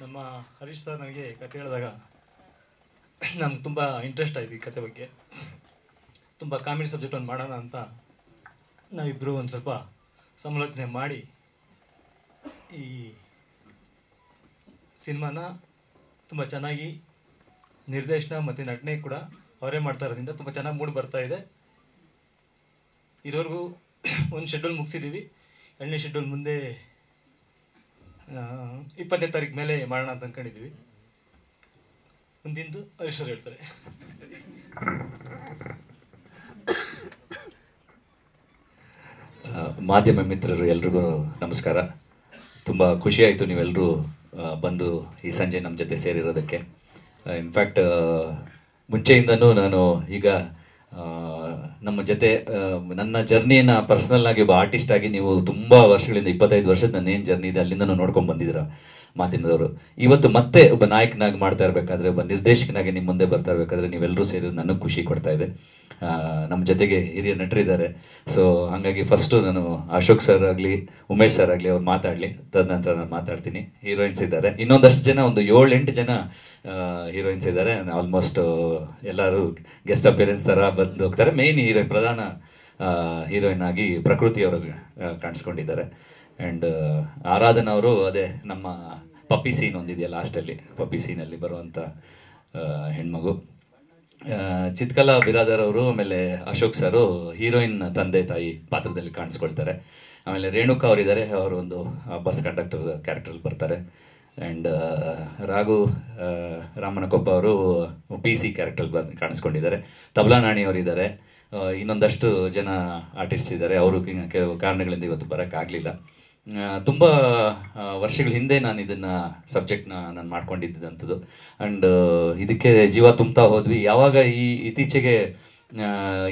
ನಮ್ಮ ಹರೀಶ್ ಸರ್ ನನಗೆ ಕತೆ ಹೇಳಿದಾಗ ನಮ್ಗೆ ತುಂಬ ಇಂಟ್ರೆಸ್ಟ್ ಆಯಿತು ಈ ಕತೆ ಬಗ್ಗೆ. ತುಂಬ ಕಾಮಿಡಿ ಸಬ್ಜೆಕ್ಟ್ ಒಂದು ಮಾಡೋಣ ಅಂತ ನಾವಿಬ್ಬರು ಒಂದು ಸ್ವಲ್ಪ ಸಮಾಲೋಚನೆ ಮಾಡಿ ಈ ಸಿನಿಮಾನ ತುಂಬ ಚೆನ್ನಾಗಿ ನಿರ್ದೇಶನ ಮತ್ತು ನಟನೆ ಕೂಡ ಅವರೇ ಮಾಡ್ತಾ ಇರೋದ್ರಿಂದ ತುಂಬ ಚೆನ್ನಾಗಿ ಮೂಡಿ ಬರ್ತಾ ಇದೆ. ಇರೋರ್ಗೂ ಒಂದು ಶೆಡ್ಯೂಲ್ ಮುಗಿಸಿದ್ದೀವಿ. 2ನೇ ಶೆಡ್ಯೂಲ್ ಮುಂದೆ 20ನೇ ತಾರೀಕು ಮೇಲೆ ಮಾಡೋಣ ಅಂತ ಅಂದ್ಕೊಂಡಿದ್ದೀವಿ. ಮುಂದಿಂದು ಹರೀಶ್ವರ್ ಹೇಳ್ತಾರೆ. ಮಾಧ್ಯಮ ಮಿತ್ರರು ಎಲ್ರಿಗೂ ನಮಸ್ಕಾರ. ತುಂಬ ಖುಷಿಯಾಯಿತು ನೀವೆಲ್ಲರೂ ಬಂದು ಈ ಸಂಜೆ ನಮ್ಮ ಜೊತೆ ಸೇರಿರೋದಕ್ಕೆ. ಇನ್ಫ್ಯಾಕ್ಟ್ ಮುಂಚೆಯಿಂದನೂ ನಾನು ಈಗ ನಮ್ಮ ಜೊತೆ ನನ್ನ ಜರ್ನಿಯನ್ನು ಪರ್ಸ್ನಲ್ ಆಗಿ ಒಬ್ಬ ಆರ್ಟಿಸ್ಟ್ ಆಗಿ ನೀವು ತುಂಬ ವರ್ಷಗಳಿಂದ 25 ವರ್ಷದ ನನ್ನೇನು ಜರ್ನಿ ಇದೆ ಅಲ್ಲಿಂದ ನೋಡ್ಕೊಂಡು ಬಂದಿದ್ದೀರ ಮಾಧ್ಯಮದವರು. ಇವತ್ತು ಮತ್ತೆ ಒಬ್ಬ ನಾಯಕನಾಗಿ ಮಾಡ್ತಾ ಇರಬೇಕಾದ್ರೆ, ಒಬ್ಬ ನಿರ್ದೇಶಕನಾಗಿ ನಿಮ್ಮ ಮುಂದೆ ಬರ್ತಾ ಇರಬೇಕಾದ್ರೆ ನೀವೆಲ್ಲರೂ ಸೇರಿದ್ರು ನನಗೆ ಖುಷಿ ಕೊಡ್ತಾ ಇದೆ. ನಮ್ಮ ಜೊತೆಗೆ ಹಿರಿಯ ನಟರಿದ್ದಾರೆ. ಸೊ ಹಾಗಾಗಿ ಫಸ್ಟು ನಾನು ಅಶೋಕ್ ಸರ್ ಆಗಲಿ, ಉಮೇಶ್ ಸರ್ ಆಗಲಿ ಅವ್ರು ಮಾತಾಡಲಿ, ತದನಂತರ ನಾನು ಮಾತಾಡ್ತೀನಿ. ಹೀರೋಯಿನ್ಸ್ ಇದ್ದಾರೆ, ಇನ್ನೊಂದಷ್ಟು ಜನ, ಒಂದು 7-8 ಜನ ಹೀರೋಯಿನ್ಸ್ ಇದ್ದಾರೆ. ಆಲ್ಮೋಸ್ಟ್ ಎಲ್ಲರೂ ಗೆಸ್ಟ್ ಅಪಿಯರೆನ್ಸ್ ಥರ ಬಂದು ಹೋಗ್ತಾರೆ. ಮೇಯ್ನ್ ಹೀರೋಯಿನ್, ಪ್ರಧಾನ ಹೀರೋಯಿನ್ ಆಗಿ ಪ್ರಕೃತಿ ಅವರು ಕಾಣಿಸ್ಕೊಂಡಿದ್ದಾರೆ. ಆ್ಯಂಡ್ ಆರಾಧನಾ ಅವರು ಅದೇ ನಮ್ಮ ಪಪ್ಪಿ ಸೀನ್ ಒಂದಿದೆಯಲ್ಲ ಲಾಸ್ಟಲ್ಲಿ, ಪಪ್ಪಿ ಸೀನಲ್ಲಿ ಬರುವಂಥ ಹೆಣ್ಮಗು. ಚಿತ್ಕಲಾ ಬಿರಾದರ್ ಅವರು, ಆಮೇಲೆ ಅಶೋಕ್ ಸರು ಹೀರೋಯಿನ್ ತಂದೆ ತಾಯಿ ಪಾತ್ರದಲ್ಲಿ ಕಾಣಿಸ್ಕೊಳ್ತಾರೆ. ಆಮೇಲೆ ರೇಣುಕಾ ಅವರಿದ್ದಾರೆ, ಅವರು ಒಂದು ಬಸ್ ಕಂಡಕ್ಟರ್ ಕ್ಯಾರೆಕ್ಟ್ರಲ್ಲಿ ಬರ್ತಾರೆ. ಆ್ಯಂಡ್ ರಾಘು ರಾಮನಕೊಪ್ಪ ಅವರು PC ಕ್ಯಾರೆಕ್ಟ್ರಲ್ಲಿ ಕಾಣಿಸ್ಕೊಂಡಿದ್ದಾರೆ. ತಬಲಾ ನಾಣಿ ಅವರಿದ್ದಾರೆ. ಇನ್ನೊಂದಷ್ಟು ಜನ ಆರ್ಟಿಸ್ಟ್ ಇದ್ದಾರೆ. ಅವರು ಕೆಲವು ಕಾರಣಗಳಿಂದ ಇವತ್ತು ಬರೋಕ್ಕಾಗಲಿಲ್ಲ. ತುಂಬ ವರ್ಷಗಳ ಹಿಂದೆ ನಾನು ಇದನ್ನು ಸಬ್ಜೆಕ್ಟ್ನ ನಾನು ಮಾಡ್ಕೊಂಡಿದ್ದಂಥದ್ದು. ಆ್ಯಂಡ್ ಇದಕ್ಕೆ ಜೀವ ತುಂಬ್ತಾ ಹೋದ್ವಿ. ಯಾವಾಗ ಈ ಇತ್ತೀಚೆಗೆ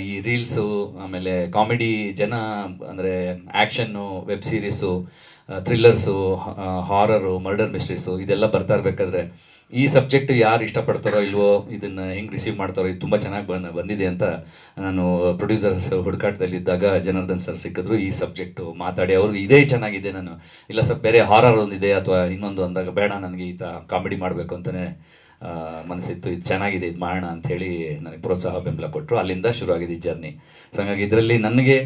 ಈ ರೀಲ್ಸು, ಆಮೇಲೆ ಕಾಮಿಡಿ ಜನ ಅಂದರೆ action, web series, thrillers, horror, murder mysteries ಇದೆಲ್ಲ ಬರ್ತಾ ಇರಬೇಕಾದ್ರೆ ಈ ಸಬ್ಜೆಕ್ಟ್ ಯಾರು ಇಷ್ಟಪಡ್ತಾರೋ ಇಲ್ವೋ, ಇದನ್ನು ಹೆಂಗೆ ರಿಸೀವ್ ಮಾಡ್ತಾರೋ, ಇದು ತುಂಬ ಚೆನ್ನಾಗಿ ಬಂದಿದೆ ಅಂತ ನಾನು ಪ್ರೊಡ್ಯೂಸರ್ಸ್ ಹುಡುಕಾಟದಲ್ಲಿದ್ದಾಗ ಜನಾರ್ದನ್ ಸರ್ ಸಿಕ್ಕಿದ್ರು. ಈ ಸಬ್ಜೆಕ್ಟು ಮಾತಾಡಿ ಅವ್ರಿಗೆ ಇದೇ ಚೆನ್ನಾಗಿದೆ, ನಾನು ಇಲ್ಲ ಸರ್ ಬೇರೆ ಹಾರರ್ ಒಂದಿದೆ ಅಥವಾ ಇನ್ನೊಂದು ಅಂದಾಗ ಬೇಡ ನನಗೆ ಈ ಕಾಮಿಡಿ ಮಾಡಬೇಕು ಅಂತಲೇ ಮನಸ್ಸಿತ್ತು, ಇದು ಚೆನ್ನಾಗಿದೆ, ಇದು ಮಾಡೋಣ ಅಂಥೇಳಿ ನನಗೆ ಪ್ರೋತ್ಸಾಹ ಬೆಂಬಲ ಕೊಟ್ಟರು. ಅಲ್ಲಿಂದ ಶುರುವಾಗಿದೆ ಈ ಜರ್ನಿ. ಸೊ ಹಾಗಾಗಿ ಇದರಲ್ಲಿ ನನಗೆ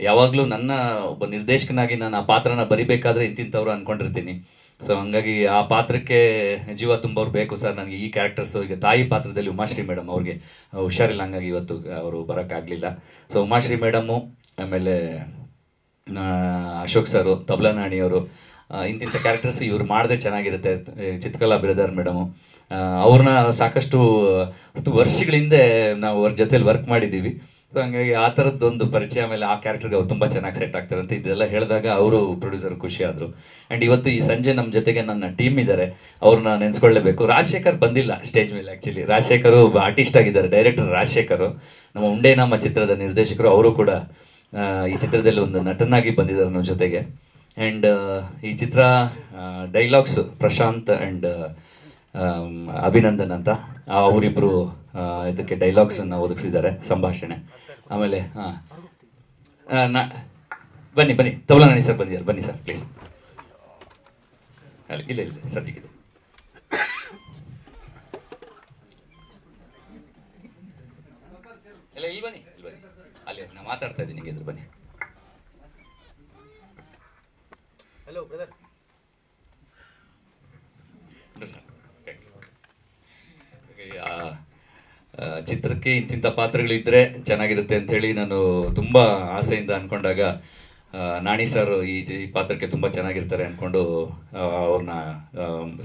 ಯಾವಾಗಲೂ ನನ್ನ ಒಬ್ಬ ನಿರ್ದೇಶಕನಾಗಿ ನಾನು ಆ ಪಾತ್ರನ ಬರಿಬೇಕಾದ್ರೆ ಇಂತಿಂಥವ್ರು ಅಂದ್ಕೊಂಡಿರ್ತೀನಿ. ಸೊ ಹಂಗಾಗಿ ಆ ಪಾತ್ರಕ್ಕೆ ಜೀವ ತುಂಬೋರು ಬೇಕು ಸರ್ ನನಗೆ ಈ ಕ್ಯಾರೆಕ್ಟರ್ಸು. ಈಗ ತಾಯಿ ಪಾತ್ರದಲ್ಲಿ ಉಮಾಶ್ರೀ ಮೇಡಮ್ ಅವ್ರಿಗೆ ಹುಷಾರಿಲ್ಲ, ಹಂಗಾಗಿ ಇವತ್ತು ಅವರು ಬರೋಕ್ಕಾಗಲಿಲ್ಲ. ಸೊ ಉಮಾಶ್ರೀ ಮೇಡಮ್ಮು, ಆಮೇಲೆ ಅಶೋಕ್ ಸರು, ತಬಲಾ ನಾಣಿಯವರು, ಇಂತಿಂಥ ಕ್ಯಾರೆಕ್ಟರ್ಸ್ ಇವ್ರು ಮಾಡಿದ್ರೆ ಚೆನ್ನಾಗಿರುತ್ತೆ. ಚಿತ್ಕಲಾ ಬಿರಾದರ್ ಮೇಡಮು, ಅವ್ರನ್ನ ಸಾಕಷ್ಟು ವರ್ಷಗಳ ಹಿಂದೆ ನಾವು ಅವ್ರ ಜೊತೆಲಿ ವರ್ಕ್ ಮಾಡಿದ್ದೀವಿ. ಸೊ ಹಂಗಾಗಿ ಆ ಥರದ್ದೊಂದು ಪರಿಚಯ, ಆಮೇಲೆ ಆ ಕ್ಯಾರೆಕ್ಟರ್ಗೆ ಅವ್ರು ತುಂಬ ಚೆನ್ನಾಗಿ ಸೆಟ್ ಆಗ್ತಾರೆ ಅಂತ ಇದೆಲ್ಲ ಹೇಳಿದಾಗ ಅವರು ಪ್ರೊಡ್ಯೂಸರ್ ಖುಷಿ ಆದರು. ಆ್ಯಂಡ್ ಇವತ್ತು ಈ ಸಂಜೆ ನಮ್ಮ ಜೊತೆಗೆ ನನ್ನ ಟೀಮ್ ಇದ್ದಾರೆ, ಅವ್ರನ್ನ ನೆನೆಸ್ಕೊಳ್ಳೇಬೇಕು. ರಾಜಶೇಖರ್ ಬಂದಿಲ್ಲ ಸ್ಟೇಜ್ ಮೇಲೆ. ಆ್ಯಕ್ಚುಲಿ ರಾಜಶೇಖರು ಆರ್ಟಿಸ್ಟ್ ಆಗಿದ್ದಾರೆ, ಡೈರೆಕ್ಟರ್ ರಾಜಶೇಖರು, ನಮ್ಮ ಉಂಡೇನಾಮ ಚಿತ್ರದ ನಿರ್ದೇಶಕರು. ಅವರು ಕೂಡ ಈ ಚಿತ್ರದಲ್ಲಿ ಒಂದು ನಟನಾಗಿ ಬಂದಿದ್ದಾರೆ ನಮ್ಮ ಜೊತೆಗೆ. ಆ್ಯಂಡ್ ಈ ಚಿತ್ರ ಡೈಲಾಗ್ಸ್ ಪ್ರಶಾಂತ್ ಆ್ಯಂಡ್ ಅಭಿನಂದನ್ ಅಂತ ಅವರಿಬ್ಬರು ಇದಕ್ಕೆ ಡೈಲಾಗ್ಸನ್ನು ಒದಗಿಸಿದ್ದಾರೆ, ಸಂಭಾಷಣೆ. ಆಮೇಲೆ ಬನ್ನಿ ಬನ್ನಿ, ತಬಲಾ ನಾಣಿ ಸರ್ ಬಂದಿದ್ದಾರೆ, ಬನ್ನಿ ಸರ್ ಪ್ಲೀಸ್. ಇಲ್ಲ ಇಲ್ಲ ಸದ್ಯಕ್ಕಿದೆ. ಇಲ್ಲ ಇಲ್ಲಿ ಬನ್ನಿ, ಇಲ್ಲಿ ಬನ್ನಿ, ಅಲ್ಲಿ ನಾನು ಮಾತಾಡ್ತಾ ಇದ್ದೀನಿ, ನಿಮಗೆ ಎದುರು ಬನ್ನಿ. Hello brother. ಚಿತ್ರಕ್ಕೆ ಇಂತಿಂಥ ಪಾತ್ರಗಳಿದ್ದರೆ ಚೆನ್ನಾಗಿರುತ್ತೆ ಅಂಥೇಳಿ ನಾನು ತುಂಬ ಆಸೆಯಿಂದ ಅಂದ್ಕೊಂಡಾಗ ನಾಣಿ ಸರ್ ಈ ಪಾತ್ರಕ್ಕೆ ತುಂಬ ಚೆನ್ನಾಗಿರ್ತಾರೆ ಅಂದ್ಕೊಂಡು ಅವ್ರನ್ನ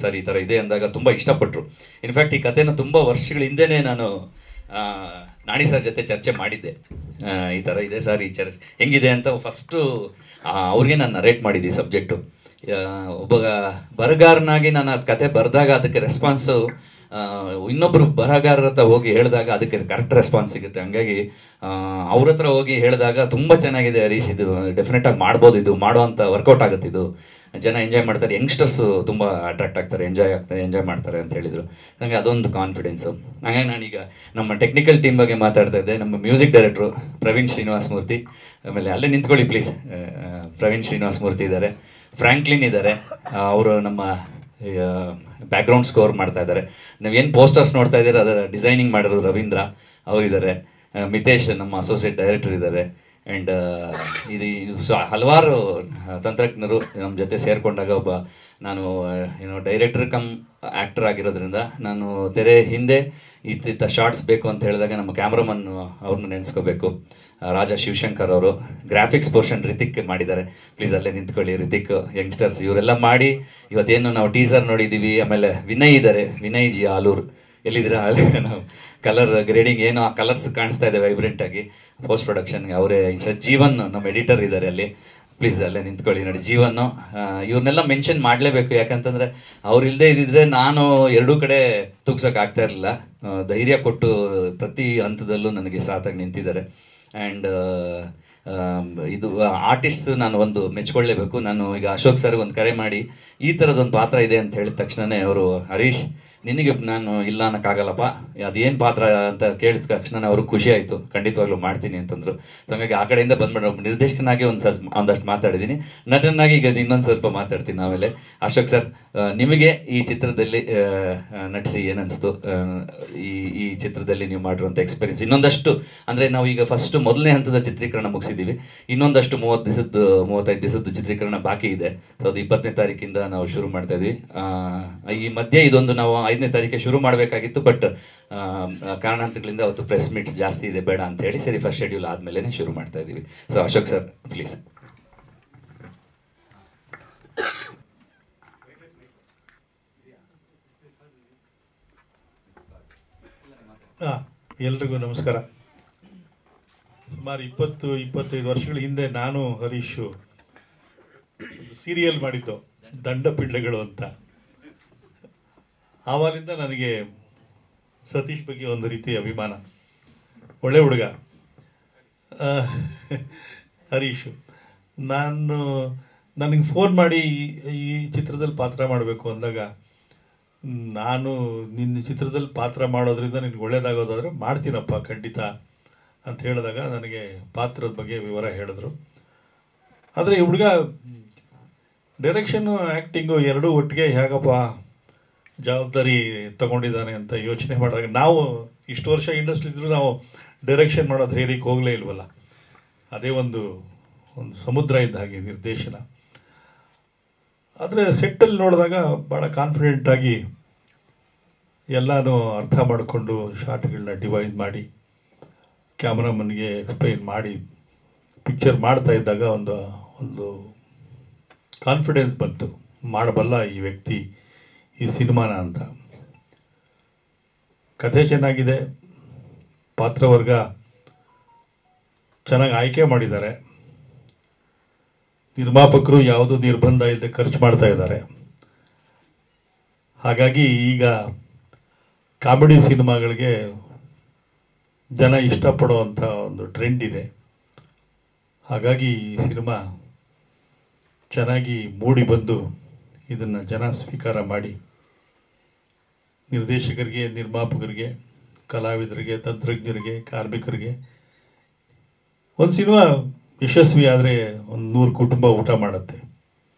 ಸರ್ ಈ ಥರ ಇದೆ ಅಂದಾಗ ತುಂಬ ಇಷ್ಟಪಟ್ಟರು. ಇನ್ಫ್ಯಾಕ್ಟ್ ಈ ಕಥೆನ ತುಂಬ ವರ್ಷಗಳ ಹಿಂದೆಯೇ ನಾನು ನಾಣಿ ಸರ್ ಜೊತೆ ಚರ್ಚೆ ಮಾಡಿದ್ದೆ. ಈ ಥರ ಇದೆ ಸರ್, ಈ ಹೆಂಗಿದೆ ಅಂತ ಫಸ್ಟು ಅವ್ರಿಗೆ ನಾನು ನರೇಟ್ ಮಾಡಿದ್ದೆ ಸಬ್ಜೆಕ್ಟು. ಒಬ್ಬ ಬರಹಗಾರನಾಗಿ ನಾನು ಅದು ಕತೆ ಬರೆದಾಗ ಅದಕ್ಕೆ ರೆಸ್ಪಾನ್ಸು ಇನ್ನೊಬ್ಬರು ಬರಹಗಾರರ ಹತ್ರ ಹೋಗಿ ಹೇಳಿದಾಗ ಅದಕ್ಕೆ ಕರೆಕ್ಟ್ ರೆಸ್ಪಾನ್ಸ್ ಸಿಗುತ್ತೆ. ಹಂಗಾಗಿ ಅವ್ರ ಹತ್ರ ಹೋಗಿ ಹೇಳಿದಾಗ ತುಂಬ ಚೆನ್ನಾಗಿದೆ ಹರೀಶ್, ಇದು ಡೆಫಿನೆಟಾಗಿ ಮಾಡ್ಬೋದು, ಇದು ಮಾಡೋವಂಥ ವರ್ಕೌಟ್ ಆಗುತ್ತೆ, ಇದು ಜನ ಎಂಜಾಯ್ ಮಾಡ್ತಾರೆ, ಯಂಗ್ಸ್ಟರ್ಸು ತುಂಬ ಅಟ್ರಾಕ್ಟ್ ಆಗ್ತಾರೆ, ಎಂಜಾಯ್ ಮಾಡ್ತಾರೆ ಅಂತ ಹೇಳಿದರು. ನನಗೆ ಅದೊಂದು ಕಾನ್ಫಿಡೆನ್ಸು. ಹಾಗಾಗಿ ನಾನೀಗ ನಮ್ಮ ಟೆಕ್ನಿಕಲ್ ಟೀಮ್ ಬಗ್ಗೆ ಮಾತಾಡ್ತಾ ಇದ್ದೆ. ನಮ್ಮ ಮ್ಯೂಸಿಕ್ ಡೈರೆಕ್ಟ್ರು ಪ್ರವೀಣ್ ಶ್ರೀನಿವಾಸ ಮೂರ್ತಿ, ಆಮೇಲೆ ಅಲ್ಲೇ ನಿಂತ್ಕೊಳ್ಳಿ ಪ್ಲೀಸ್, ಪ್ರವೀಣ್ ಶ್ರೀನಿವಾಸ ಮೂರ್ತಿ ಇದ್ದಾರೆ, ಫ್ರ್ಯಾಂಕ್ಲಿನ್ ಇದ್ದಾರೆ, ಅವರು ನಮ್ಮ ಬ್ಯಾಕ್ಗ್ರೌಂಡ್ ಸ್ಕೋರ್ ಮಾಡ್ತಾ ಇದ್ದಾರೆ. ನೀವೇನು ಪೋಸ್ಟರ್ಸ್ ನೋಡ್ತಾ ಇದ್ದೀರಾ ಅದರ ಡಿಸೈನಿಂಗ್ ಮಾಡಿರೋದು ರವೀಂದ್ರ ಅವರಿದ್ದಾರೆ. ಮಿತೇಶ್ ನಮ್ಮ ಅಸೋಸಿಯೇಟ್ ಡೈರೆಕ್ಟರ್ ಇದ್ದಾರೆ. ಆ್ಯಂಡ್ ಹಲವಾರು ತಂತ್ರಜ್ಞರು ನಮ್ಮ ಜೊತೆ ಸೇರಿಕೊಂಡಾಗ ನಾನು ಡೈರೆಕ್ಟರ್ ಕಮ್ ಆ್ಯಕ್ಟರ್ ಆಗಿರೋದ್ರಿಂದ ನಾನು ತೆರೆ ಹಿಂದೆ ಇತ್ತ ಶಾರ್ಟ್ಸ್ ಬೇಕು ಅಂತ ಹೇಳಿದಾಗ ನಮ್ಮ ಕ್ಯಾಮ್ರಾಮನ್ ಅವ್ರನ್ನ ನೆನೆಸ್ಕೋಬೇಕು, ರಾಜಾ ಶಿವಶಂಕರ್ ಅವರು. ಗ್ರಾಫಿಕ್ಸ್ ಪೋರ್ಷನ್ ರಿತಿಕ್ ಮಾಡಿದ್ದಾರೆ. ಪ್ಲೀಸ್ ಅಲ್ಲೇ ನಿಂತ್ಕೊಳ್ಳಿ. ರಿತಿಕ್, ಯಂಗ್ಸ್ಟರ್ಸ್ ಇವರೆಲ್ಲ ಮಾಡಿ ಇವತ್ತೇನು ನಾವು ಟೀಸರ್ ನೋಡಿದ್ದೀವಿ. ಆಮೇಲೆ ವಿನಯ್ ಇದ್ದಾರೆ, ವಿನಯ್ ಜಿ ಆಲೂರು. ಎಲ್ಲಿದ್ದೀರಾ? ನಾವು ಕಲರ್ ಗ್ರೇಡಿಂಗ್ ಏನು ಆ ಕಲರ್ಸ್ ಕಾಣಿಸ್ತಾ ಇದೆ ವೈಬ್ರೆಂಟ್ ಆಗಿ. ಪೋಸ್ಟ್ ಪ್ರೊಡಕ್ಷನ್ಗೆ ಅವರೇ ಜೀವನ್ ನಮ್ಮ ಎಡಿಟರ್ ಇದ್ದಾರೆ ಅಲ್ಲಿ. ಪ್ಲೀಸ್ ಅಲ್ಲೇ ನಿಂತ್ಕೊಳ್ಳಿ. ನೋಡಿ ಜೀವನ್ನು, ಇವ್ರನ್ನೆಲ್ಲ ಮೆನ್ಷನ್ ಮಾಡಲೇಬೇಕು. ಯಾಕಂತಂದರೆ ಅವ್ರು ಇಲ್ಲದೆ ಇದ್ದಿದ್ರೆ ನಾನು ಎರಡೂ ಕಡೆ ತೂಗ್ಸೋಕೆ ಆಗ್ತಾ ಇರಲಿಲ್ಲ. ಧೈರ್ಯ ಕೊಟ್ಟು ಪ್ರತಿ ಹಂತದಲ್ಲೂ ನನಗೆ ಸಾಥಾಗಿ ನಿಂತಿದ್ದಾರೆ. ಆ್ಯಂಡ್ ಇದು ಆರ್ಟಿಸ್ಟ್ ನಾನು ಒಂದು ಮೆಚ್ಕೊಳ್ಳೇಬೇಕು. ನಾನು ಈಗ ಅಶೋಕ್ ಸರ್ ಒಂದು ಕರೆ ಮಾಡಿ ಈ ಥರದೊಂದು ಪಾತ್ರ ಇದೆ ಅಂತ ಹೇಳಿದ ತಕ್ಷಣವೇ ಅವರು, ಹರೀಶ್ ನಿನಗೆ ನಾನು ಇಲ್ಲ ಅನ್ನೋಕ್ಕಾಗಲ್ಲಪ್ಪ, ಅದೇನು ಪಾತ್ರ ಅಂತ ಕೇಳಿದ ತಕ್ಷಣ ಅವರು ಖುಷಿ ಆಯಿತು. ಖಂಡಿತವಾಗ್ಲೂ ಮಾಡ್ತೀನಿ ಅಂತಂದರು. ಸೊ ಹಂಗಾಗಿ ಆ ಕಡೆಯಿಂದ ಬಂದ್ಬಿಟ್ಟು ನಿರ್ದೇಶಕನಾಗಿ ಒಂದಷ್ಟು ಮಾತಾಡಿದ್ದೀನಿ. ನಟನಾಗಿ ಈಗ ಇನ್ನೊಂದು ಸ್ವಲ್ಪ ಮಾತಾಡ್ತೀನಿ ಆಮೇಲೆ. ಅಶೋಕ್ ಸರ್, ನಿಮಗೆ ಈ ಚಿತ್ರದಲ್ಲಿ ನಟಿಸಿ ಏನನ್ನಿಸ್ತು? ಈ ಚಿತ್ರದಲ್ಲಿ ನೀವು ಮಾಡಿರುವಂಥ ಎಕ್ಸ್ಪೀರಿಯನ್ಸ್ ಇನ್ನೊಂದಷ್ಟು, ಅಂದರೆ ನಾವು ಈಗ ಫಸ್ಟ್ ಮೊದಲನೇ ಹಂತದ ಚಿತ್ರೀಕರಣ ಮುಗಿಸಿದ್ದೀವಿ. ಇನ್ನೊಂದಷ್ಟು 35 ದಿವಸದ ಚಿತ್ರೀಕರಣ ಬಾಕಿ ಇದೆ. ಸೊ ಅದು 20ನೇ ತಾರೀಕಿಂದ ನಾವು ಶುರು ಮಾಡ್ತಾ ಇದ್ವಿ. ಈ ಮಧ್ಯೆ ಇದೊಂದು ನಾವು 5ನೇ ತಾರೀಕಿಗೆ ಶುರು ಮಾಡಬೇಕಾಗಿತ್ತು. ಬಟ್ ಕಾರಣಾಂತರಗಳಿಂದ ಅವತ್ತು ಪ್ರೆಸ್ ಮೀಟ್ಸ್ ಜಾಸ್ತಿ ಇದೆ, ಬೇಡ ಅಂತ ಹೇಳಿ ಸರಿ ಫಸ್ಟ್ ಶೆಡ್ಯೂಲ್ ಆದಮೇಲೆ ಶುರು ಮಾಡ್ತಾ ಇದ್ದೀವಿ. So Ashok sir please. ಎಲ್ರಿಗೂ ನಮಸ್ಕಾರ. ಸುಮಾರು 20-25 ವರ್ಷಗಳ ಹಿಂದೆ ನಾನು ಹರೀಶು ಸೀರಿಯಲ್ ಮಾಡಿದ್ದು ದಂಡಪಿಳ್ಳೆಗಳು ಅಂತ. ಆವಾಗಿಂದ ನನಗೆ ಸತೀಶ್ ಬಗ್ಗೆ ಒಂದು ರೀತಿ ಅಭಿಮಾನ. ಒಳ್ಳೆ ಹುಡುಗ ಹರೀಶು. ನನಗೆ ಫೋನ್ ಮಾಡಿ ಈ ಚಿತ್ರದಲ್ಲಿ ಪಾತ್ರ ಮಾಡಬೇಕು ಅಂದಾಗ, ನಾನು ನಿನ್ನ ಚಿತ್ರದಲ್ಲಿ ಪಾತ್ರ ಮಾಡೋದ್ರಿಂದ ನಿನ್ಗೆ ಒಳ್ಳೇದಾಗೋದಾದರೆ ಮಾಡ್ತೀನಪ್ಪ ಖಂಡಿತ ಅಂತ ಹೇಳಿದಾಗ ನನಗೆ ಪಾತ್ರದ ಬಗ್ಗೆ ವಿವರ ಹೇಳಿದ್ರು. ಆದರೆ ಈ ಹುಡುಗ ಡೈರೆಕ್ಷನ್ನು ಆ್ಯಕ್ಟಿಂಗು ಎರಡೂ ಒಟ್ಟಿಗೆ ಹೇಗಪ್ಪ ಜವಾಬ್ದಾರಿ ತಗೊಂಡಿದ್ದಾನೆ ಅಂತ ಯೋಚನೆ ಮಾಡಿದಾಗ, ನಾವು ಇಷ್ಟು ವರ್ಷ ಇಂಡಸ್ಟ್ರಿ ಇದ್ದರೂ ನಾವು ಡೈರೆಕ್ಷನ್ ಮಾಡೋ ಧೈರ್ಯಕ್ಕೆ ಹೋಗಲೇ ಇಲ್ವಲ್ಲ. ಅದೇ ಒಂದು ಸಮುದ್ರ ಇದ್ದ ಹಾಗೆ ನಿರ್ದೇಶನ. ಆದರೆ ಸೆಟ್ಟಲ್ಲಿ ನೋಡಿದಾಗ ಭಾಳ ಕಾನ್ಫಿಡೆಂಟಾಗಿ ಎಲ್ಲನೂ ಅರ್ಥ ಮಾಡಿಕೊಂಡು ಶಾರ್ಟ್ಗಳನ್ನ ಡಿವೈಸ್ ಮಾಡಿ ಕ್ಯಾಮ್ರಾಮನ್ಗೆ ಎಕ್ಸ್ಪ್ಲೈನ್ ಮಾಡಿ ಪಿಕ್ಚರ್ ಮಾಡ್ತಾ ಇದ್ದಾಗ ಒಂದು ಕಾನ್ಫಿಡೆನ್ಸ್ ಬಂತು, ಮಾಡಬಲ್ಲ ಈ ವ್ಯಕ್ತಿ ಈ ಸಿನಿಮಾನ ಅಂತ. ಕಥೆ ಚೆನ್ನಾಗಿದೆ, ಪಾತ್ರವರ್ಗ ಚೆನ್ನಾಗಿ ಆಯ್ಕೆ ಮಾಡಿದ್ದಾರೆ, ನಿರ್ಮಾಪಕರು ಯಾವುದೂ ನಿರ್ಬಂಧ ಇಲ್ಲದೆ ಖರ್ಚು ಮಾಡ್ತಾ ಇದ್ದಾರೆ. ಹಾಗಾಗಿ ಈಗ ಕಾಮಿಡಿ ಸಿನಿಮಾಗಳಿಗೆ ಜನ ಇಷ್ಟಪಡುವಂಥ ಒಂದು ಟ್ರೆಂಡ್ ಇದೆ. ಹಾಗಾಗಿ ಈ ಸಿನಿಮಾ ಚೆನ್ನಾಗಿ ಮೂಡಿ ಬಂದು ಇದನ್ನು ಜನ ಸ್ವೀಕಾರ ಮಾಡಿ ನಿರ್ದೇಶಕರಿಗೆ, ನಿರ್ಮಾಪಕರಿಗೆ, ಕಲಾವಿದರಿಗೆ, ತಂತ್ರಜ್ಞರಿಗೆ, ಕಾರ್ಮಿಕರಿಗೆ ಒಂದು ಸಿನಿಮಾ ಯಶಸ್ವಿ ಆದರೆ 100 ಕುಟುಂಬ ಊಟ ಮಾಡುತ್ತೆ.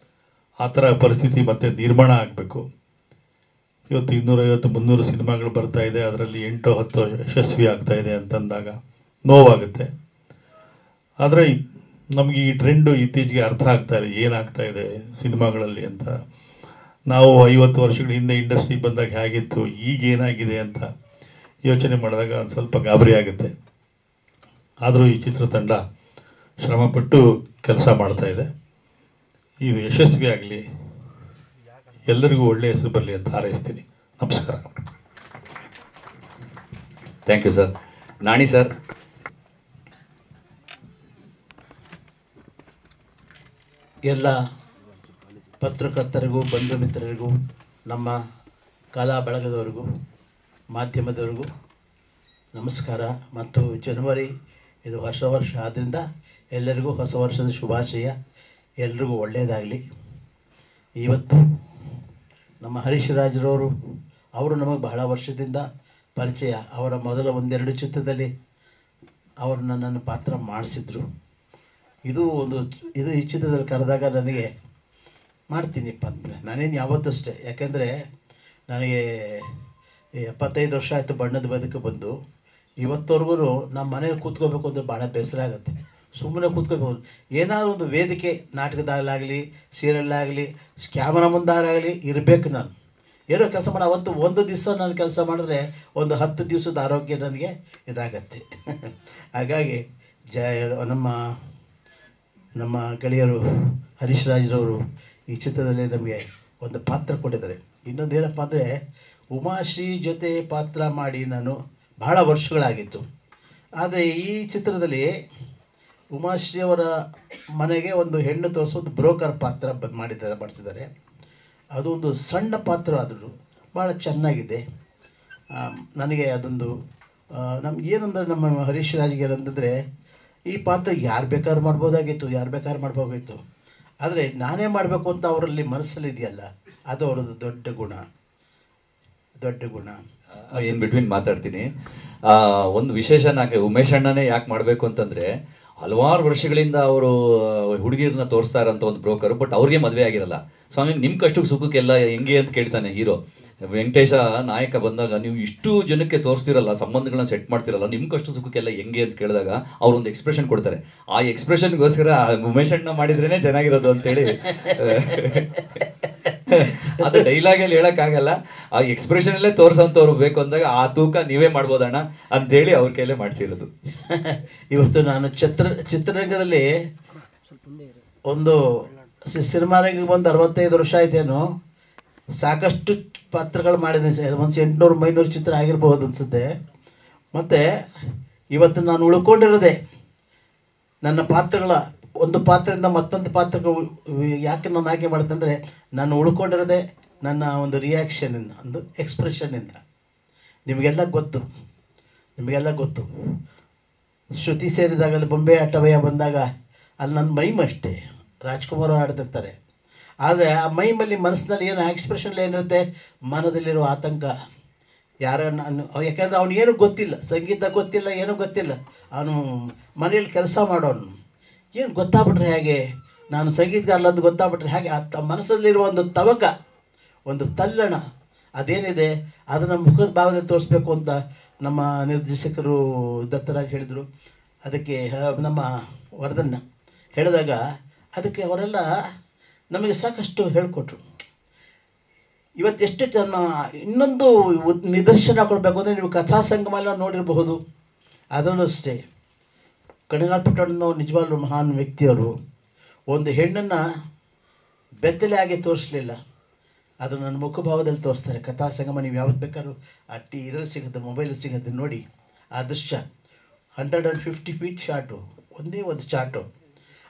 ಆ ಥರ ಪರಿಸ್ಥಿತಿ ಮತ್ತೆ ನಿರ್ಮಾಣ ಆಗಬೇಕು. ಇವತ್ತು 250-300 ಸಿನಿಮಾಗಳು ಬರ್ತಾ ಇದೆ, ಅದರಲ್ಲಿ 8-10 ಯಶಸ್ವಿ ಆಗ್ತಾ ಇದೆ ಅಂತಂದಾಗ ನೋವಾಗುತ್ತೆ. ಆದರೆ ನಮಗೆ ಈ ಟ್ರೆಂಡು ಇತ್ತೀಚೆಗೆ ಅರ್ಥ ಆಗ್ತಾ ಇದೆ, ಏನಾಗ್ತಾ ಇದೆ ಸಿನಿಮಾಗಳಲ್ಲಿ ಅಂತ. ನಾವು 50 ವರ್ಷಗಳ ಹಿಂದೆ ಇಂಡಸ್ಟ್ರಿಗೆ ಬಂದಾಗ ಹೇಗಿತ್ತು, ಈಗ ಏನಾಗಿದೆ ಅಂತ ಯೋಚನೆ ಮಾಡಿದಾಗ ಒಂದು ಸ್ವಲ್ಪ ಗಾಬರಿ ಆಗುತ್ತೆ. ಆದರೂ ಈ ಚಿತ್ರತಂಡ ಶ್ರಮಪಟ್ಟು ಕೆಲಸ ಮಾಡ್ತಾ ಇದೆ. ಇದು ಯಶಸ್ವಿ ಆಗಲಿ, ಎಲ್ಲರಿಗೂ ಒಳ್ಳೆಯ ಹೆಸರು ಬರಲಿ ಅಂತ ಹಾರೈಸ್ತೀನಿ. ನಮಸ್ಕಾರ. Thank you sir. Nani sir. ಎಲ್ಲ ಪತ್ರಕರ್ತರಿಗೂ, ಬಂಧು ಮಿತ್ರರಿಗೂ, ನಮ್ಮ ಕಲಾ ಬಳಗದವರಿಗೂ, ಮಾಧ್ಯಮದವರಿಗೂ ನಮಸ್ಕಾರ. ಮತ್ತು ಜನವರಿ ಇದು ಹೊಸ ವರ್ಷ ಆದ್ದರಿಂದ ಎಲ್ಲರಿಗೂ ಹೊಸ ವರ್ಷದ ಶುಭಾಶಯ. ಎಲ್ರಿಗೂ ಒಳ್ಳೆಯದಾಗಲಿ. ಇವತ್ತು ನಮ್ಮ ಹರೀಶ್ ರಾಜ್ರವರು ಅವರು ನಮಗೆ ಬಹಳ ವರ್ಷದಿಂದ ಪರಿಚಯ. ಅವರ ಮೊದಲ 1-2 ಚಿತ್ರದಲ್ಲಿ ಅವರು ನನ್ನನ್ನು ಪಾತ್ರ ಮಾಡಿಸಿದ್ರು. ಇದು ಈ ಚಿತ್ರದಲ್ಲಿ ಕರೆದಾಗ ನನಗೆ ಮಾಡ್ತೀನಿಪ್ಪ ಅಂದ್ಬಿಟ್ಟೆ. ನಾನೇನು ಯಾವತ್ತೂ ಅಷ್ಟೇ, ಯಾಕೆಂದರೆ ನನಗೆ 75 ವರ್ಷ ಆಯಿತು ಬಣ್ಣದ ಬದುಕು ಬಂದು. ಇವತ್ತವರೆಗೂ ನಮ್ಮ ಮನೆಗೆ ಕೂತ್ಕೋಬೇಕು ಅಂದರೆ ಭಾಳ ಬೇಸರ ಆಗುತ್ತೆ. ಸುಮ್ಮನೆ ಕೂತ್ಕೋಬೇಕು, ಏನಾದರೂ ಒಂದು ವೇದಿಕೆ ನಾಟಕದಾಗಲಾಗಲಿ, ಸೀರಿಯಲ್ಲಾಗಲಿ, ಕ್ಯಾಮರಾ ಮುಂದಾಗಲಿ ಇರಬೇಕು. ನಾನು ಏನೋ ಕೆಲಸ ಮಾಡಿ ಅವತ್ತು ಒಂದು ದಿವಸ ನಾನು ಕೆಲಸ ಮಾಡಿದ್ರೆ ಒಂದು 10 ದಿವಸದ ಆರೋಗ್ಯ ನನಗೆ ಇದಾಗತ್ತೆ. ಹಾಗಾಗಿ ನಮ್ಮ ಗೆಳೆಯರು ಹರೀಶ್ ರಾಜ್ರವರು ಈ ಚಿತ್ರದಲ್ಲಿ ನಮಗೆ ಒಂದು ಪಾತ್ರ ಕೊಟ್ಟಿದ್ದಾರೆ. ಇನ್ನೊಂದು ಏನಪ್ಪ ಅಂದರೆ, ಉಮಾಶ್ರೀ ಜೊತೆ ಪಾತ್ರ ಮಾಡಿ ನಾನು ಬಹಳ ವರ್ಷಗಳಾಗಿತ್ತು. ಆದರೆ ಈ ಚಿತ್ರದಲ್ಲಿ ಉಮಾಶ್ರೀ ಅವರ ಮನೆಗೆ ಒಂದು ಹೆಣ್ಣು ತೋರಿಸೋದು ಬ್ರೋಕರ್ ಪಾತ್ರ ಮಾಡಿಸಿದ್ದಾರೆ. ಅದು ಒಂದು ಸಣ್ಣ ಪಾತ್ರ ಆದರೂ ಭಾಳ ಚೆನ್ನಾಗಿದೆ. ನನಗೆ ಅದೊಂದು ನಮಗೇನಂದರೆ, ನಮ್ಮ ಹರೀಶ್ ರಾಜ್ಗೆ ಏನಂತಂದರೆ, ಈ ಪಾತ್ರ ಯಾರು ಬೇಕಾದ್ರೂ ಮಾಡ್ಬೋದಾಗಿತ್ತು. ಆದರೆ ನಾನೇ ಮಾಡಬೇಕು ಅಂತ ಅವರಲ್ಲಿ ಮನಸ್ಸಲ್ಲಿ ಇದೆಯಲ್ಲ, ಅದು ಅವ್ರದ್ದು ದೊಡ್ಡ ಗುಣ. ಏನು ಬಿಟ್ವೀನ್ ಮಾತಾಡ್ತೀನಿ. ಒಂದು ವಿಶೇಷ ನನಗೆ ಉಮೇಶ್ ಅಣ್ಣನೇ ಯಾಕೆ ಮಾಡಬೇಕು ಅಂತಂದರೆ, ಹಲವಾರು ವರ್ಷಗಳಿಂದ ಅವರು ಹುಡುಗಿರನ್ನ ತೋರಿಸ್ತಾ ಇರೋಂಥ ಒಂದು ಬ್ರೋಕರು, ಬಟ್ ಅವ್ರಿಗೆ ಮದುವೆ ಆಗಿರಲ್ಲ. ಸ್ವಾಮಿ ನಿಮ್ಮ ಕಷ್ಟಕ್ಕೆ ಸುಖಕ್ಕೆಲ್ಲ ಹೆಂಗೆ ಅಂತ ಕೇಳ್ತಾನೆ ಹೀರೋ. ವೆಂಕಟೇಶ ನಾಯಕ ಬಂದಾಗ, ನೀವು ಇಷ್ಟು ಜನಕ್ಕೆ ತೋರಿಸ್ತಿರಲ್ಲ, ಸಂಬಂಧಗಳನ್ನ ಸೆಟ್ ಮಾಡ್ತಿರಲ್ಲ, ನಿಮ್ಮ ಕಷ್ಟ ಸುಖಕ್ಕೆಲ್ಲ ಹೆಂಗೆ ಅಂತ ಕೇಳಿದಾಗ ಅವ್ರು ಒಂದು ಎಕ್ಸ್ಪ್ರೆಷನ್ ಕೊಡ್ತಾರೆ. ಆ ಎಕ್ಸ್ಪ್ರೆಷನ್ಗೋಸ್ಕರ ಉಮೇಶ್ ಅಣ್ಣ ಮಾಡಿದ್ರೇನೆ ಚೆನ್ನಾಗಿರೋದು ಅಂತೇಳಿ ಅದು ಡೈಲಾಗಲ್ಲಿ ಹೇಳೋಕ್ಕಾಗಲ್ಲ, ಆ ಎಕ್ಸ್ಪ್ರೆಷನಲ್ಲೇ ತೋರಿಸೋಂಥವ್ರು ಬೇಕು ಅಂದಾಗ ಆ ತೂಕ ನೀವೇ ಮಾಡ್ಬೋದಣ್ಣ ಅಂತೇಳಿ ಅವ್ರ ಕೈಲೇ ಮಾಡಿಸಿರೋದು. ಇವತ್ತು ನಾನು ಚಿತ್ರರಂಗದಲ್ಲಿ ಒಂದು ಸಿನಿಮಾರಿಗೆ ಒಂದು 65 ವರ್ಷ ಆಯ್ತೇನೋ, ಸಾಕಷ್ಟು ಪಾತ್ರಗಳು ಮಾಡಿದ್ದೀನಿ ಸರ್. ಒಂದು 800-900 ಚಿತ್ರ ಆಗಿರ್ಬೋದು ಅನಿಸುತ್ತೆ. ಮತ್ತು ಇವತ್ತು ನಾನು ಉಳ್ಕೊಂಡಿರೋದೆ ನನ್ನ ಪಾತ್ರಗಳ ಒಂದು ಪಾತ್ರದಿಂದ ಮತ್ತೊಂದು ಪಾತ್ರಗಳು. ಯಾಕೆ ನಾನು ಆಯ್ಕೆ ಮಾಡ್ತೇನೆ ಅಂದರೆ, ನಾನು ಉಳ್ಕೊಂಡಿರೋದೆ ನನ್ನ ಒಂದು ರಿಯಾಕ್ಷನಿಂದ, ಒಂದು ಎಕ್ಸ್ಪ್ರೆಷನ್ನಿಂದ. ನಿಮಗೆಲ್ಲ ಗೊತ್ತು ಶ್ರುತಿ ಸೇರಿದಾಗಲ್ಲಿ ಬೊಂಬೆ ಆಟವಯ್ಯ ಬಂದಾಗ ಅಲ್ಲಿ ನನ್ನ ಮೈಮ್ ಅಷ್ಟೇ, ರಾಜ್ಕುಮಾರ್ ಆಡ್ತಿರ್ತಾರೆ. ಆದರೆ ಆ ಮೈಮಲ್ಲಿ ಮನಸ್ಸಿನಲ್ಲಿ ಏನು ಎಕ್ಸ್ಪ್ರೆಷನ್ ಏನಿರುತ್ತೆ, ಮನದಲ್ಲಿರೋ ಆತಂಕ. ಯಾಕೆಂದರೆ ಅವನು ಏನೂ ಗೊತ್ತಿಲ್ಲ, ಸಂಗೀತ ಗೊತ್ತಿಲ್ಲ, ಏನೂ ಗೊತ್ತಿಲ್ಲ. ಅವನು ಮನೆಯಲ್ಲಿ ಕೆಲಸ ಮಾಡೋನು. ಏನು ಗೊತ್ತಾಗ್ಬಿಟ್ರೆ ಹೇಗೆ, ನಾನು ಸಂಗೀತಗಾರ ಅಂತ ಗೊತ್ತಾಗ್ಬಿಟ್ರೆ ಹೇಗೆ, ಆ ಮನಸ್ಸಲ್ಲಿರುವ ಒಂದು ತವಕ, ಒಂದು ತಲ್ಲಣ ಅದೇನಿದೆ ಅದನ್ನು ಮುಖದ ಭಾಗದಲ್ಲಿ ತೋರಿಸ್ಬೇಕು ಅಂತ ನಮ್ಮ ನಿರ್ದೇಶಕರು ದತ್ತರಾಜ್ ಹೇಳಿದರು. ಅದಕ್ಕೆ ನಮ್ಮ ವರ್ಧನ್ನ ಹೇಳಿದಾಗ ಅದಕ್ಕೆ ಅವರೆಲ್ಲ ನಮಗೆ ಸಾಕಷ್ಟು ಹೇಳಿಕೊಟ್ರು. ಇವತ್ತೆಷ್ಟು ಜನ ಇನ್ನೊಂದು ನಿದರ್ಶನ ಕೊಡಬೇಕು ಅಂದರೆ, ನೀವು ಕಥಾ ಸಂಗಮ ನೋಡಿರಬಹುದು. ಅದರಲ್ಲೂ ಅಷ್ಟೇ ಕಣಗಾಲ್ ಪುಟ್ಟಣ್ಣನವರು ನಿಜವಾಗ್ಲೂ ಮಹಾನ್ ವ್ಯಕ್ತಿಯವರು. ಒಂದು ಹೆಣ್ಣನ್ನು ಬೆತ್ತಲೆ ಆಗಿ ತೋರಿಸಲಿಲ್ಲ, ಅದು ನನ್ನ ಮುಖಭಾವದಲ್ಲಿ ತೋರಿಸ್ತಾರೆ. ಕಥಾ ಸಂಗಮ ನೀವು ಯಾವತ್ತು ಬೇಕಾದ್ರೂ ಇದರಲ್ಲಿ ಸಿಗುತ್ತೆ, ಮೊಬೈಲಲ್ಲಿ ಸಿಗುತ್ತೆ, ನೋಡಿ ಆ ದೃಶ್ಯ. 150 ಫೀಟ್ ಶಾಟು, ಒಂದೇ ಒಂದು ಶಾಟು.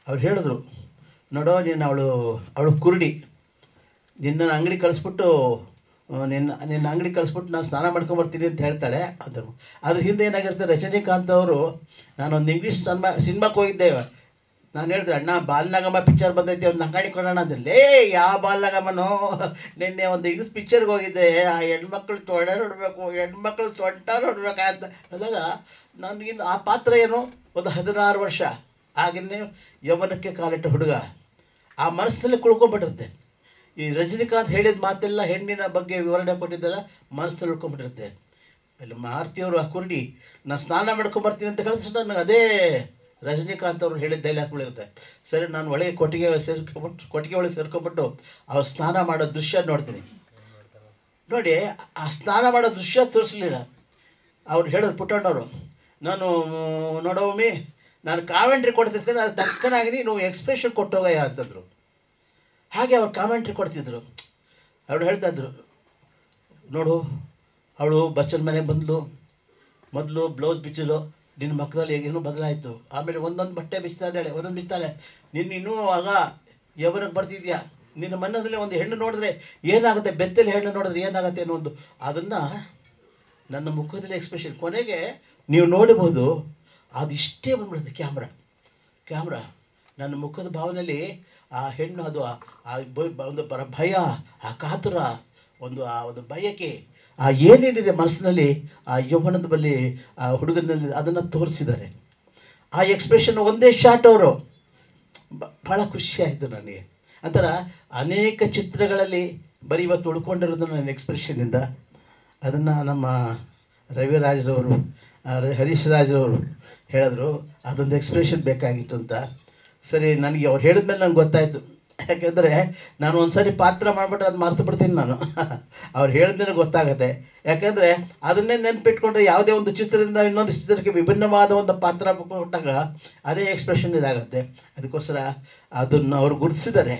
ಅವ್ರು ಹೇಳಿದ್ರು, ನೋಡೋ ನೀನು ಅವಳು ಕುರುಡಿ, ನಿನ್ನ ಅಂಗಡಿ ಕಳಿಸ್ಬಿಟ್ಟು ನಾನು ಸ್ನಾನ ಮಾಡ್ಕೊಂಬರ್ತೀನಿ ಅಂತ ಹೇಳ್ತಾಳೆ ಅಂದರು. ಅದ್ರ ಹಿಂದೆ ಏನಾಗಿರುತ್ತೆ, ರಜನಿಕಾಂತ್ ಅವರು, ನಾನೊಂದು ಇಂಗ್ಲೀಷ್ ಸಿನಿಮಾಕ್ಕೆ ಹೋಗಿದ್ದೆ. ನಾನು ಹೇಳಿದೆ, ಅಣ್ಣ ಬಾಲನಾಗಮ್ಮ ಪಿಕ್ಚರ್ ಬಂದೈತೆ, ಒಂದು ಅಂಗಡಿ ಕೊಡೋಣ ಅಂದಿಲ್ಲ. ಯಾವ ಬಾಲನಾಗಮ್ಮನೋ, ನಿನ್ನೆ ಒಂದು ಇಂಗ್ಲೀಷ್ ಪಿಕ್ಚರ್ಗೆ ಹೋಗಿದ್ದೆ, ಆ ಹೆಣ್ಮಕ್ಳು ತೊಡೆ ನೋಡಬೇಕು, ಹೆಣ್ಮಕ್ಳು ಸೊಂಟ ನೋಡ್ಬೇಕಂತ ಅಂದಾಗ ನನಗಿನ್ನು ಆ ಪಾತ್ರ ಏನು, ಒಂದು 16 ವರ್ಷ ಆಗಿನ್ನೇ ಯೌವನಕ್ಕೆ ಕಾಲಿಟ್ಟ ಹುಡುಗ ಆ ಮನಸ್ಸಿನಲ್ಲಿ ಕುಳ್ಕೊಂಡ್ಬಿಟ್ಟಿರುತ್ತೆ. ಈ ರಜನಿಕಾಂತ್ ಹೇಳಿದ ಮಾತೆಲ್ಲ ಹೆಣ್ಣಿನ ಬಗ್ಗೆ ವಿವರಣೆ ಕೊಟ್ಟಿದ್ದೆಲ್ಲ ಮನಸ್ಸಲ್ಲಿ ಉಳ್ಕೊಂಡ್ಬಿಟ್ಟಿರುತ್ತೆ. ಅಲ್ಲಿ ಮಾರುತಿಯವರು ಆ ಕುರುಡಿ, ನಾನು ಸ್ನಾನ ಮಾಡ್ಕೊಂಬರ್ತೀನಿ ಅಂತ ಹೇಳಿದ್ರೆ ನನಗೆ ಅದೇ ರಜನಿಕಾಂತ್ ಅವರು ಹೇಳಿದ ಡೈಲಾಗ್ ಉಳಿಯುತ್ತೆ. ಸರಿ, ನಾನು ಒಳಗೆ ಕೊಟ್ಟಿಗೆ ಒಳಗೆ ಸೇರ್ಕೊಂಡ್ಬಿಟ್ಟು ಅವ್ರು ಸ್ನಾನ ಮಾಡೋ ದೃಶ್ಯ ನೋಡ್ತೀನಿ. ನೋಡಿ, ಆ ಸ್ನಾನ ಮಾಡೋ ದೃಶ್ಯ ತೋರಿಸಲಿಲ್ಲ. ಅವ್ರು ಹೇಳಿದ್ರು ಪುಟ್ಟಣ್ಣವರು, ನಾನು ನೋಡೋಮ್ಮಿ ನಾನು ಕಾಮೆಂಟ್ರಿ ಕೊಡ್ತಿರ್ತೇನೆ, ಅದು ತಕ್ಕನಾಗಿ ನೀವು ಎಕ್ಸ್ಪ್ರೆಷನ್ ಕೊಟ್ಟೋಗಯ್ಯ ಅಂತಂದರು. ಹಾಗೆ ಅವ್ರು ಕಾಮೆಂಟ್ರಿ ಕೊಡ್ತಿದ್ರು. ಅವ್ರು ಹೇಳ್ತಾಯಿದ್ರು, ನೋಡು ಅವಳು ಬಚ್ಚನ ಮನೆಗೆ ಬಂದಳು, ಮೊದಲು ಬ್ಲೌಸ್ ಬಿಚ್ಚಲು, ನಿನ್ನ ಮಕ್ಕಳಲ್ಲಿ ಏನೂ ಬದಲಾಯಿತು, ಆಮೇಲೆ ಒಂದೊಂದು ಬಟ್ಟೆ ಬಿಚ್ತಾಳೆ, ನಿನ್ನ ಇನ್ನೂ ಆಗ ಯೌವನಕ್ಕೆ ಬರ್ತಿದ್ಯಾ, ನಿನ್ನ ಮನದಲ್ಲಿ ಒಂದು ಹೆಣ್ಣು ನೋಡಿದ್ರೆ ಏನಾಗುತ್ತೆ, ಬೆತ್ತಲೆ ಹೆಣ್ಣು ನೋಡಿದ್ರೆ ಏನಾಗುತ್ತೆ ಅನ್ನೋ ಒಂದು ಅದನ್ನು ನನ್ನ ಮುಖದಲ್ಲಿ ಎಕ್ಸ್ಪ್ರೆಷನ್ ಕೊನೆಗೆ ನೀವು ನೋಡಬಹುದು. ಅದಿಷ್ಟೇ ಬಂದ್ಬಿಡುತ್ತೆ ಕ್ಯಾಮ್ರಾ ನನ್ನ ಮುಖದ ಭಾವನೆಯಲ್ಲಿ ಆ ಹೆಣ್ಣು, ಅದು ಒಂದು ಭಯ, ಆ ಕಾತುರ, ಆ ಒಂದು ಬಯಕೆ, ಆ ಏನೇನಿದೆ ಮನಸ್ಸಿನಲ್ಲಿ, ಆ ಯೌವನದ ಬಳಿ ಆ ಹುಡುಗನಲ್ಲಿ ಅದನ್ನು ತೋರಿಸಿದ್ದಾರೆ. ಆ ಎಕ್ಸ್ಪ್ರೆಷನ್ ಒಂದೇ ಶಾಟ್ ಅವರು ಭಾಳ ಖುಷಿಯಾಯಿತು ನನಗೆ. ಅಂತರ ಅನೇಕ ಚಿತ್ರಗಳಲ್ಲಿ ಬರೀ ಇವತ್ತು ಉಳ್ಕೊಂಡಿರೋದು ನನ್ನ ಎಕ್ಸ್ಪ್ರೆಷನ್ನಿಂದ. ಅದನ್ನು ನಮ್ಮ ರವಿರಾಜ್ರವರು ಹರೀಶ್ ರಾಜ್ರವರು ಹೇಳಿದ್ರು ಅದೊಂದು ಎಕ್ಸ್ಪ್ರೆಷನ್ ಬೇಕಾಗಿತ್ತು ಅಂತ. ಸರಿ, ನನಗೆ ಅವ್ರು ಹೇಳಿದ್ಮೇಲೆ ನನಗೆ ಗೊತ್ತಾಯಿತು. ಯಾಕೆಂದರೆ ನಾನು ಒಂದು ಸರಿ ಪಾತ್ರ ಮಾಡಿಬಿಟ್ರೆ ಅದು ಮರ್ತು ಬಿಡ್ತೀನಿ ನಾನು. ಅವ್ರು ಹೇಳಿದ್ಮೇಲೆ ಗೊತ್ತಾಗುತ್ತೆ. ಯಾಕೆಂದರೆ ಅದನ್ನೇ ನೆನಪಿಟ್ಕೊಂಡ್ರೆ ಯಾವುದೇ ಒಂದು ಚಿತ್ರದಿಂದ ಇನ್ನೊಂದು ಚಿತ್ರಕ್ಕೆ ವಿಭಿನ್ನವಾದ ಒಂದು ಪಾತ್ರ ಕೊಟ್ಟಾಗ ಅದೇ ಎಕ್ಸ್ಪ್ರೆಷನ್ ಇದಾಗುತ್ತೆ. ಅದಕ್ಕೋಸ್ಕರ ಅದನ್ನು ಅವರು ಗುರುತಿಸಿದ್ದಾರೆ.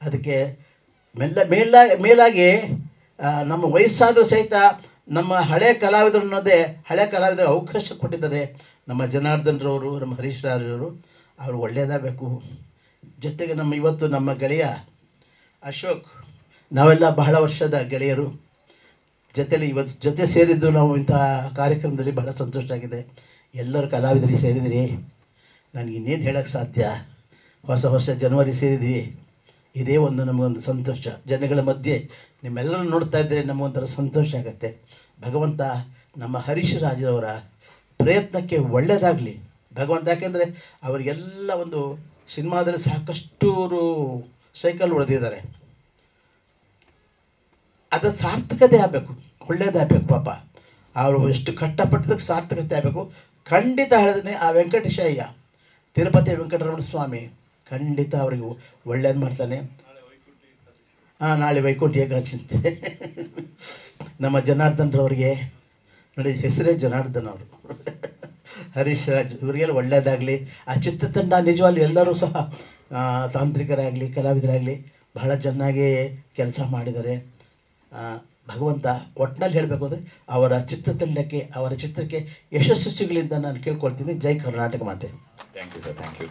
ಅದಕ್ಕೆ ಮೇಲಾಗಿ ನಮ್ಮ ವಯಸ್ಸಾದರೂ ಸಹಿತ ನಮ್ಮ ಹಳೆಯ ಕಲಾವಿದರನ್ನೋದೇ ಹಳೆಯ ಕಲಾವಿದರ ಅವಕಾಶ ಕೊಟ್ಟಿದ್ದಾರೆ ನಮ್ಮ ಜನಾರ್ದನ್ರವರು, ನಮ್ಮ ಹರೀಶ್ ರಾಜವರು. ಅವರು ಒಳ್ಳೆಯದಾಗಬೇಕು. ಜೊತೆಗೆ ಇವತ್ತು ನಮ್ಮ ಗೆಳೆಯ ಅಶೋಕ್, ನಾವೆಲ್ಲ ಬಹಳ ವರ್ಷದ ಗೆಳೆಯರು. ಜೊತೆಲಿ ಇವತ್ತು ಜೊತೆ ಸೇರಿದ್ದು ನಾವು ಇಂಥ ಕಾರ್ಯಕ್ರಮದಲ್ಲಿ ಬಹಳ ಸಂತೋಷ ಆಗಿದೆ. ಎಲ್ಲರೂ ಕಲಾವಿದರಿಗೆ ಸೇರಿದಿರಿ. ನನಗೆ ಇನ್ನೇನು ಹೇಳೋಕ್ಕೆ ಸಾಧ್ಯ. ಹೊಸ ಜನವರಿ ಸೇರಿದ್ವಿ. ಇದೇ ಒಂದು ನಮಗೊಂದು ಸಂತೋಷ. ಜನಗಳ ಮಧ್ಯೆ ನಿಮ್ಮೆಲ್ಲರೂ ನೋಡ್ತಾ ಇದ್ದರೆ ನಮಗೊಂಥರ ಸಂತೋಷ ಆಗುತ್ತೆ. ಭಗವಂತ ನಮ್ಮ ಹರೀಶ್ ರಾಜರವರ ಪ್ರಯತ್ನಕ್ಕೆ ಒಳ್ಳೆಯದಾಗಲಿ ಭಗವಂತ. ಯಾಕೆಂದರೆ ಅವರಿಗೆಲ್ಲ ಒಂದು ಸಿನಿಮಾದಲ್ಲಿ ಸಾಕಷ್ಟು ಸೈಕಲ್ ಹೊಡೆದಿದ್ದಾರೆ. ಅದು ಸಾರ್ಥಕತೆ ಆಗಬೇಕು, ಒಳ್ಳೆಯದಾಗಬೇಕು. ಪಾಪ ಅವರು ಎಷ್ಟು ಕಷ್ಟಪಟ್ಟದಕ್ಕೆ ಸಾರ್ಥಕತೆ ಆಗಬೇಕು. ಖಂಡಿತ ಹೇಳಿದ್ರೆ ಆ ವೆಂಕಟೇಶಯ್ಯ, ತಿರುಪತಿ ವೆಂಕಟರಮಣ ಸ್ವಾಮಿ ಖಂಡಿತ ಅವರಿಗೆ ಒಳ್ಳೇದು ಮಾಡ್ತಾನೆ. ನಾಳೆ ವೈಕುಂಠ ಏಕಾದಶಿ. ನಮ್ಮ ಜನಾರ್ದನ್ರವ್ರಿಗೆ ನೋಡಿ, ಹೆಸರೇ ಜನಾರ್ದನ್ ಅವರು. ಹರೀಶ್ ರಾಜ್ ಇವರಿಗೆಲ್ಲ ಒಳ್ಳೆಯದಾಗಲಿ. ಆ ಚಿತ್ರತಂಡ ನಿಜವಾಗ್ಲೂ ಎಲ್ಲರೂ ಸಹ ತಾಂತ್ರಿಕರಾಗಲಿ ಕಲಾವಿದರಾಗಲಿ ಬಹಳ ಚೆನ್ನಾಗಿ ಕೆಲಸ ಮಾಡಿದ್ದಾರೆ. ಭಗವಂತ ಒಟ್ಟಿನಲ್ಲಿ ಹೇಳಬೇಕು ಅಂದರೆ ಅವರ ಚಿತ್ರತಂಡಕ್ಕೆ, ಅವರ ಚಿತ್ರಕ್ಕೆ ಯಶಸ್ಸು ಸಿಗಲಿ ಅಂತ ನಾನು ಕೇಳ್ಕೊಳ್ತೀನಿ. ಜೈ ಕರ್ನಾಟಕ ಮಾತೆ. Thank you sir, thank you.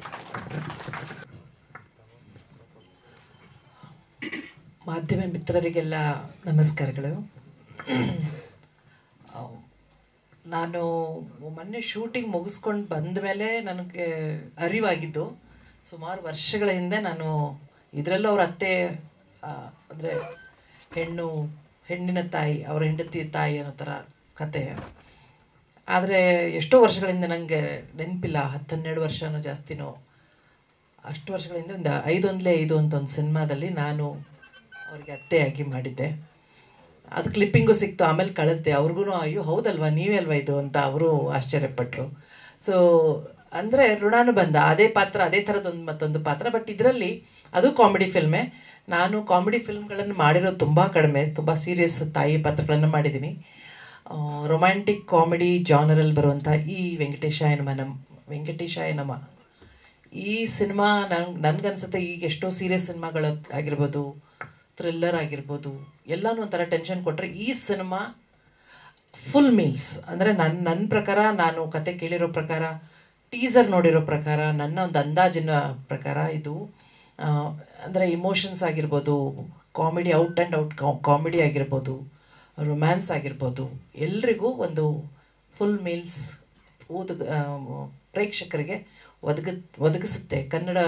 ಮಾಧ್ಯಮ ಮಿತ್ರರಿಗೆಲ್ಲ ನಮಸ್ಕಾರಗಳು. ನಾನು ಮೊನ್ನೆ ಶೂಟಿಂಗ್ ಮುಗಿಸ್ಕೊಂಡು ಬಂದ ಮೇಲೆ ನನಗೆ ಅರಿವಾಗಿದ್ದು, ಸುಮಾರು ವರ್ಷಗಳ ಹಿಂದೆ ನಾನು ಇದರಲ್ಲೂ ಅವ್ರ ಅತ್ತೆ ಅಂದರೆ ಹೆಣ್ಣಿನ ತಾಯಿ, ಅವರ ಹೆಂಡತಿ ತಾಯಿ ಅನ್ನೋ ಥರ ಕತೆ. ಆದರೆ ಎಷ್ಟೋ ವರ್ಷಗಳಿಂದ ನನಗೆ ನೆನಪಿಲ್ಲ, 10-12 ವರ್ಷನೋ ಜಾಸ್ತಿನೋ, ಅಷ್ಟು ವರ್ಷಗಳಿಂದ ಒಂದು 5 ಅಂತ ಒಂದು ಸಿನಿಮಾದಲ್ಲಿ ನಾನು ಅವ್ರಿಗೆ ಅತ್ತೆಯಾಗಿ ಮಾಡಿದ್ದೆ. ಅದು ಕ್ಲಿಪ್ಪಿಂಗು ಸಿಕ್ತು, ಆಮೇಲೆ ಕಳಿಸ್ದೆ ಅವ್ರಿಗೂ. ಅಯ್ಯೋ ಹೌದಲ್ವಾ, ನೀವೇ ಅಲ್ವಾ ಇದು ಅಂತ ಅವರು ಆಶ್ಚರ್ಯಪಟ್ಟರು. ಸೊ ಅಂದರೆ ಋಣಾನುಬಂಧ, ಅದೇ ಪಾತ್ರ, ಅದೇ ಥರದೊಂದು ಮತ್ತೊಂದು ಪಾತ್ರ. ಬಟ್ ಇದರಲ್ಲಿ ಅದು ಕಾಮಿಡಿ ಫಿಲ್ಮೇ. ನಾನು ಕಾಮಿಡಿ ಫಿಲ್ಮ್ಗಳನ್ನು ಮಾಡಿರೋದು ತುಂಬ ಕಡಿಮೆ, ತುಂಬ ಸೀರಿಯಸ್ ತಾಯಿ ಪಾತ್ರಗಳನ್ನು ಮಾಡಿದ್ದೀನಿ. ರೊಮ್ಯಾಂಟಿಕ್ ಕಾಮಿಡಿ ಜಾನರಲ್ಲಿ ಬರುವಂಥ ಈ ವೆಂಕಟೇಶಾಯ ನಮ ಈ ಸಿನಿಮಾ ನನಗನ್ಸುತ್ತೆ ಈಗ ಎಷ್ಟೋ ಸೀರಿಯಸ್ ಸಿನಿಮಾಗಳು ಆಗಿರ್ಬೋದು, ಥ್ರಿಲ್ಲರ್ ಆಗಿರ್ಬೋದು, ಎಲ್ಲನೂ ಒಂಥರ ಟೆನ್ಷನ್ ಕೊಟ್ಟರೆ ಈ ಸಿನಿಮಾ ಫುಲ್ ಮೀಲ್ಸ್. ಅಂದರೆ ನನ್ನ ಪ್ರಕಾರ, ನಾನು ಕತೆ ಕೇಳಿರೋ ಪ್ರಕಾರ, ಟೀಸರ್ ನೋಡಿರೋ ಪ್ರಕಾರ, ನನ್ನ ಒಂದು ಅಂದಾಜಿನ ಪ್ರಕಾರ ಇದು ಅಂದರೆ ಇಮೋಷನ್ಸ್ ಆಗಿರ್ಬೋದು, comedy out and out comedy ಆಗಿರ್ಬೋದು, ರೊಮ್ಯಾನ್ಸ್ ಆಗಿರ್ಬೋದು, ಎಲ್ರಿಗೂ ಒಂದು ಫುಲ್ ಮೀಲ್ಸ್ ಪ್ರೇಕ್ಷಕರಿಗೆ ಒದಗಿಸುತ್ತೆ. ಕನ್ನಡ